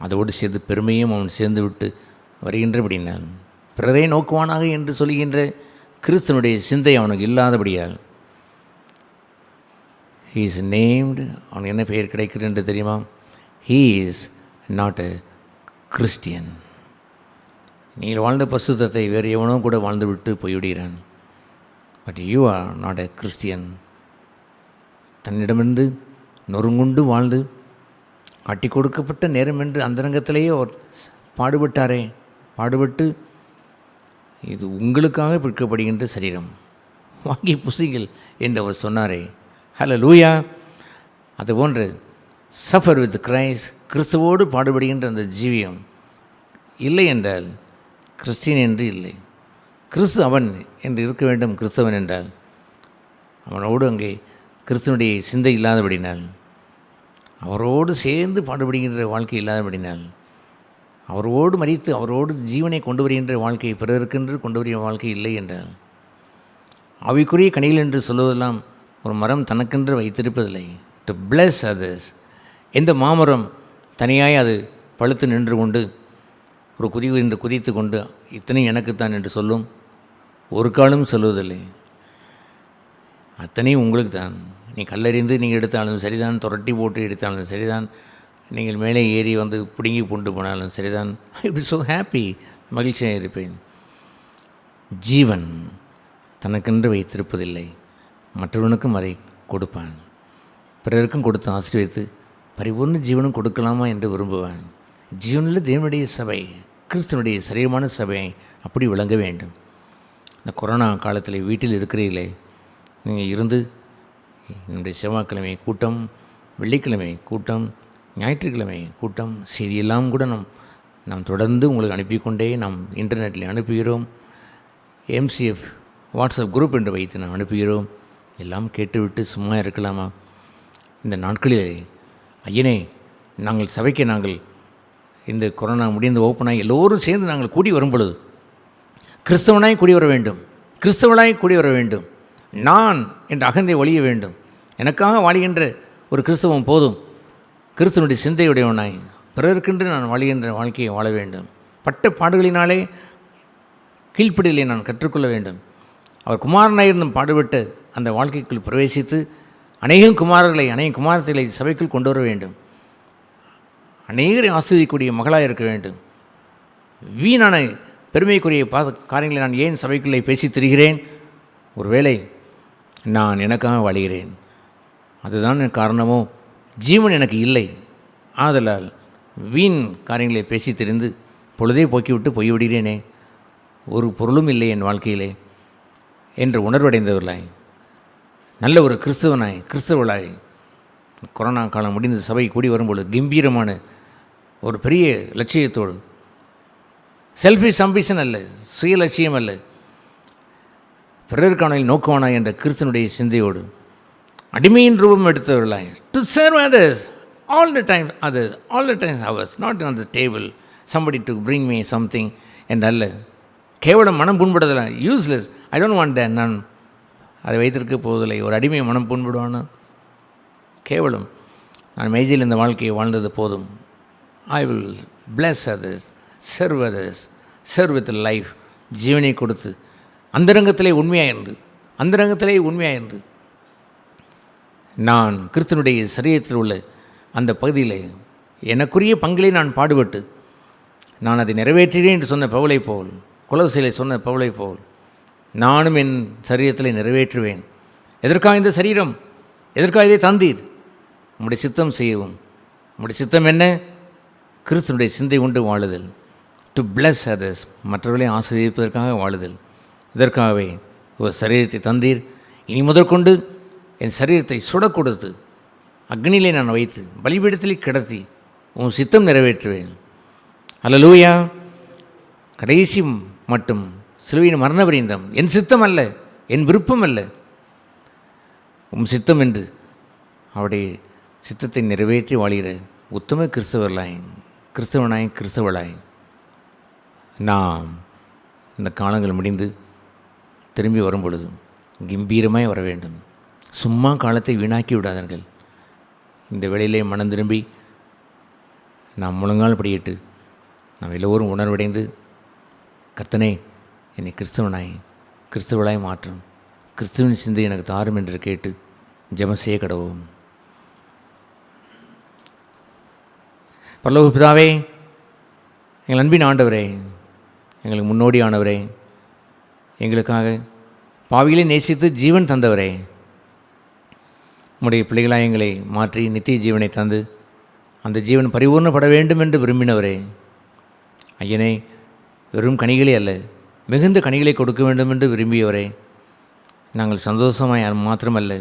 அதோடு சேர்ந்து பெருமையும் அவன் சேர்ந்து விட்டு வருகின்றபடினால் பிறரை நோக்குவானாக என்று சொல்கின்ற கிறிஸ்தனுடைய சிந்தை அவனுக்கு இல்லாதபடியால் he is named, அவனுக்கு என்ன பெயர் கிடைக்கிறது என்று தெரியுமா? he is not a Christian. நீங்கள் வாழ்ந்த பரிசுத்தத்தை வேறு எவனோ கூட வாழ்ந்து விட்டு போய்விடுகிறான். But you are not a Christian. தன்னிடமிருந்து நொறுங்குண்டு வாழ்ந்து காட்டி கொடுக்கப்பட்ட நேரம் என்று அந்தரங்கத்திலேயே அவர் பாடுபட்டாரே. பாடுபட்டு இது உங்களுக்காக பிற்கப்படுகின்ற சரீரம், வாங்கி புசிங்கள் என்று அவர் சொன்னாரே. ஹல்லேலூயா. அதுபோன்று சஃபர் வித் கிரைஸ்ட், கிறிஸ்துவோடு பாடுபடுகின்ற அந்த ஜீவியம் இல்லை என்றால் கிறிஸ்டியன் என்று இல்லை. கிறிஸ்து அவன் என்று இருக்க வேண்டும். கிறிஸ்தவன் என்றால் அவனோடு அங்கே கிறிஸ்துவனுடைய சிந்தை இல்லாதபடினால், அவரோடு சேர்ந்து பாடுபடுகின்ற வாழ்க்கை இல்லாதபடினால், அவரோடு மரித்து அவரோடு ஜீவனை கொண்டு வருகின்ற வாழ்க்கை, பிறருக்கென்று கொண்டு வருகிற வாழ்க்கை இல்லை என்றால், அவைக்குரிய கனிகள் என்று சொல்வதெல்லாம் ஒரு மரம் தனக்கென்று வைத்திருப்பதில்லை. To bless others. எந்த மாமரம் தனியாய் அது பழுத்து நின்று கொண்டு ஒரு குதிவு என்று குதித்து கொண்டு இத்தனை எனக்குத்தான் என்று சொல்லும்? ஒரு காலம் சொல்வதில்லை. அத்தனையும் உங்களுக்கு தான். நீ கல்லறிந்து நீங்கள் எடுத்தாலும் சரிதான், துரட்டி போட்டு எடுத்தாலும் சரிதான், நீங்கள் மேலே ஏறி வந்து பிடுங்கி கொண்டு போனாலும் சரிதான். ஐ பி ஸோ ஹாப்பி, மகிழ்ச்சியாக இருப்பேன். ஜீவன் தனக்கென்று வைத்திருப்பதில்லை, மற்றவனுக்கும் அதை கொடுப்பான். பிறருக்கும் கொடுத்து ஆசீர்வதித்து பரிபூர்ண ஜீவனும் கொடுக்கலாமா என்று விரும்புவான். ஜீவனில் தேவனுடைய சபை, கிறிஸ்துவனுடைய சரீரமான சபை அப்படி விளங்க வேண்டும். இந்த கொரோனா காலத்தில் வீட்டில் இருக்கிறீர்களே, நீங்கள் இருந்து என்னுடைய செவ்வாய்க்கிழமை கூட்டம், வெள்ளிக்கிழமை கூட்டம், ஞாயிற்றுக்கிழமை கூட்டம், செய்தியெல்லாம் கூட நாம் தொடர்ந்து உங்களுக்கு அனுப்பிக்கொண்டே நாம் இன்டர்நெட்டில் அனுப்புகிறோம். எம்சிஎஃப் வாட்ஸ்அப் குரூப் என்று வைத்து நாம் அனுப்புகிறோம். எல்லாம் கேட்டுவிட்டு சும்மா இருக்கலாமா? இந்த நாட்களில் ஐயனே, நாங்கள் சபைக்கு நாங்கள் இந்த கொரோனா முடிந்த ஓப்பனாக எல்லோரும் சேர்ந்து நாங்கள் கூடி வரும் பொழுது கிறிஸ்தவனாய் கூடி வர வேண்டும், கிறிஸ்தவனாய் கூடி வர வேண்டும். நான் என்ற அகந்தை ஒழிய வேண்டும். எனக்காக வாழுகின்ற ஒரு கிறிஸ்தவம் போதும். கிறிஸ்தவனுடைய சிந்தையுடையவனாய் பிறருக்கென்று நான் வாழுகின்ற வாழ்க்கையை வாழ வேண்டும். பட்ட பாடுகளினாலே கீழ்ப்படிதலை நான் கற்றுக்கொள்ள வேண்டும். அவர் குமாரனாயிருந்தும் பாடுபட்டு அந்த வாழ்க்கைக்குள் பிரவேசித்து அநேகம் குமாரர்களை, அநேக குமாரத்திகளை சபைக்குள் கொண்டு வர வேண்டும். அநேகரை ஆசிரியக்கூடிய மகளாக இருக்க வேண்டும். வீணான பெருமைக்குரிய காரியங்களை நான் ஏன் சபைக்குள்ளே பேசி திரிகிறேன்? ஒருவேளை நான் எனக்காக வாழுகிறேன், அதுதான் காரணமோ? ஜீவன் எனக்கு இல்லை, ஆதலால் வீண் காரியங்களை பேசி தெரிந்து பொழுதே போக்கிவிட்டு போய்விடுகிறேனே, ஒரு பொருளும் இல்லை என் வாழ்க்கையிலே என்று உணர்வடைந்தவர்களாய், நல்ல ஒரு கிறிஸ்தவனாய், கிறிஸ்தவர்களாய் கொரோனா காலம் முடிந்த சபை கூடி வரும்பொழுது கம்பீரமான ஒரு பெரிய லட்சியத்தோடு, செல்ஃபிஷ் அம்பிஷன் அல்ல, சுய லட்சியம் அல்ல, பிறருக்கான நோக்குவானா என்ற கிறிஸ்தனுடைய சிந்தையோடு அடிமையின் ரூபம் எடுத்தவர்களாய், to serve others all the time, others all the time hours, not on the table somebody to bring me something என்றல்ல. கேவலம் மனம் புண்படுதல, useless, I don't want that. நான் அதை வைத்திருக்க போவதில்லை. ஒரு அடிமை மனம் புண்படுவானா? கேவலம். நான் மேஜையில் இந்த வாழ்க்கையை வாழ்ந்தது போதும். I will plus others, serve others, serve with life. ஜீவனை கொடுத்து அந்தரங்கத்திலே உண்மையாக இருந்து, அந்தரங்கத்திலே உண்மையாக இருந்து நான் கிறிஸ்தனுடைய சரீரத்தில் உள்ள அந்த பகுதியில் எனக்குரிய பங்கிலே நான் பாடுபட்டு நான் அதை நிறைவேற்றினேன் என்று சொன்ன பவுலை போல், கொலோசையிலே சொன்ன பவுலை போல் நானும் என் சரீரத்தில் நிறைவேற்றுவேன். எதற்காக இந்த சரீரம்? எதற்காக இதை தந்தீர்? உம்முடைய சித்தம் செய்யவும். உம்முடைய சித்தம் என்ன? கிறிஸ்துனுடைய சிந்தை கொண்டு வாழுதல், டு பிளஸ் அதர்ஸ், மற்றவர்களை ஆசீர்வதிப்பதற்காக வாழுதல். இதற்காகவே ஒரு சரீரத்தை தந்தீர். இனி முதற்கொண்டு என் சரீரத்தை சுட கொடுத்து அக்னியிலே நான் வைத்து பலிபீடத்திலே கிடத்தி உன் சித்தம் நிறைவேற்றுவேன். அல்லேலூயா. கடைசி மட்டும் சிலுவையின் மரண பரியந்தம் என் சித்தம் அல்ல, என் விருப்பம் அல்ல, உம் சித்தம் என்று அவருடைய சித்தத்தை நிறைவேற்றி வாழ்கிற உத்தம கிறிஸ்தவர்களாய், கிறிஸ்தவனாய், கிறிஸ்தவளாய் நாம் இந்த காலங்கள் முடிந்து திரும்பி வரும் பொழுது கம்பீரமாய் வர வேண்டும். சும்மா காலத்தை வீணாக்கி விடாதீர்கள். இந்த வேளையிலே மனம் திரும்பி நாம் முழங்கால் படியிட்டு நாம் எல்லோரும் உணர்வடைந்து, கர்த்தனே என்னை கிறிஸ்தவனாய், கிறிஸ்தவளாய் மாற்றும், கிறிஸ்துவின் சிந்தை எனக்கு தாரும் என்று கேட்டு ஜெபம் செய்ய கடவோம். பரலோக பிதாவே, எங்கள் அன்பின் ஆண்டவரே, எங்களுக்கு முன்னோடியானவரே, எங்களுக்காக பாவிகளை நேசித்து ஜீவன் தந்தவரே, உம்முடைய பிள்ளைகளாக எங்களை மாற்றி நித்திய ஜீவனை தந்து அந்த ஜீவன் பரிபூர்ணப்பட வேண்டும் என்று விரும்பினவரே, ஐயனே, வெறும் கனிகளே அல்ல, மிகுந்த கனிகளை கொடுக்க வேண்டும் என்று விரும்பியவரே, நாங்கள் சந்தோஷமாய் மாத்திரமல்ல,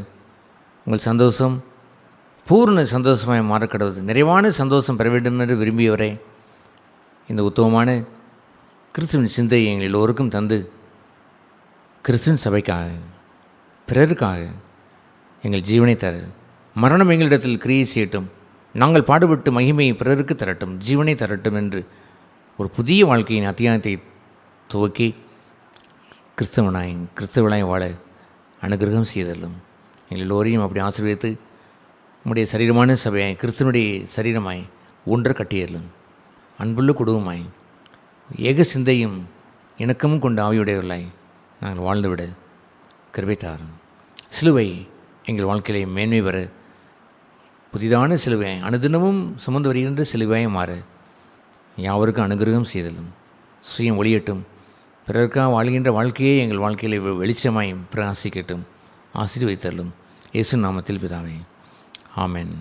உங்கள் சந்தோஷம் பூர்ண சந்தோஷமாய் மாறக்கடவுது, நிறைவான சந்தோஷம் பெற வேண்டும் என்று விரும்பியவரே, இந்த உத்தமமான கிறிஸ்துவின் சிந்தையை எங்கள் எல்லோருக்கும் தந்து கிறிஸ்துவின் சபைக்காக, பிறருக்காக எங்கள் ஜீவனை தர, மரணம் எங்களிடத்தில் கிரியை செய்யட்டும், நாங்கள் பாடுபட்டு மகிமையை பிறருக்கு தரட்டும், ஜீவனை தரட்டும் என்று ஒரு புதிய வாழ்க்கையின் அத்தியாயத்தை துவக்கி கிறிஸ்தவனாய் வாழ அனுகிரகம் செய்தல்லும். எங்கள் எல்லோரையும் அப்படி ஆசீர்வதித்து உம்முடைய சரீரமான சபையாய், கிறிஸ்துவனுடைய சரீரமாய் ஒன்று கட்டியலும், அன்புள்ள குடும்பமாய், ஏக சிந்தையும் இணக்கமும் கொண்ட ஆவியுடையவர்களாய் நாங்கள் வாழ்ந்துவிட கிருபை தாரும். சிலுவை எங்கள் வாழ்க்கையிலே மேன்மை பெற, புதிதான சிலுவை அனுதினமும் சுமந்து வருகின்ற சிலுவையை மாற யாவருக்கும் அனுகிரகம் செய்தலும். சுயம் ஒளியட்டும், பிறருக்காக வாழ்கின்ற வாழ்க்கையே எங்கள் வாழ்க்கையிலே வெளிச்சமாயும் பிரகாசிக்கட்டும். ஆசீர்வதித்தலும். இயேசு நாமத்தில் பிதாவே, ஆமென்.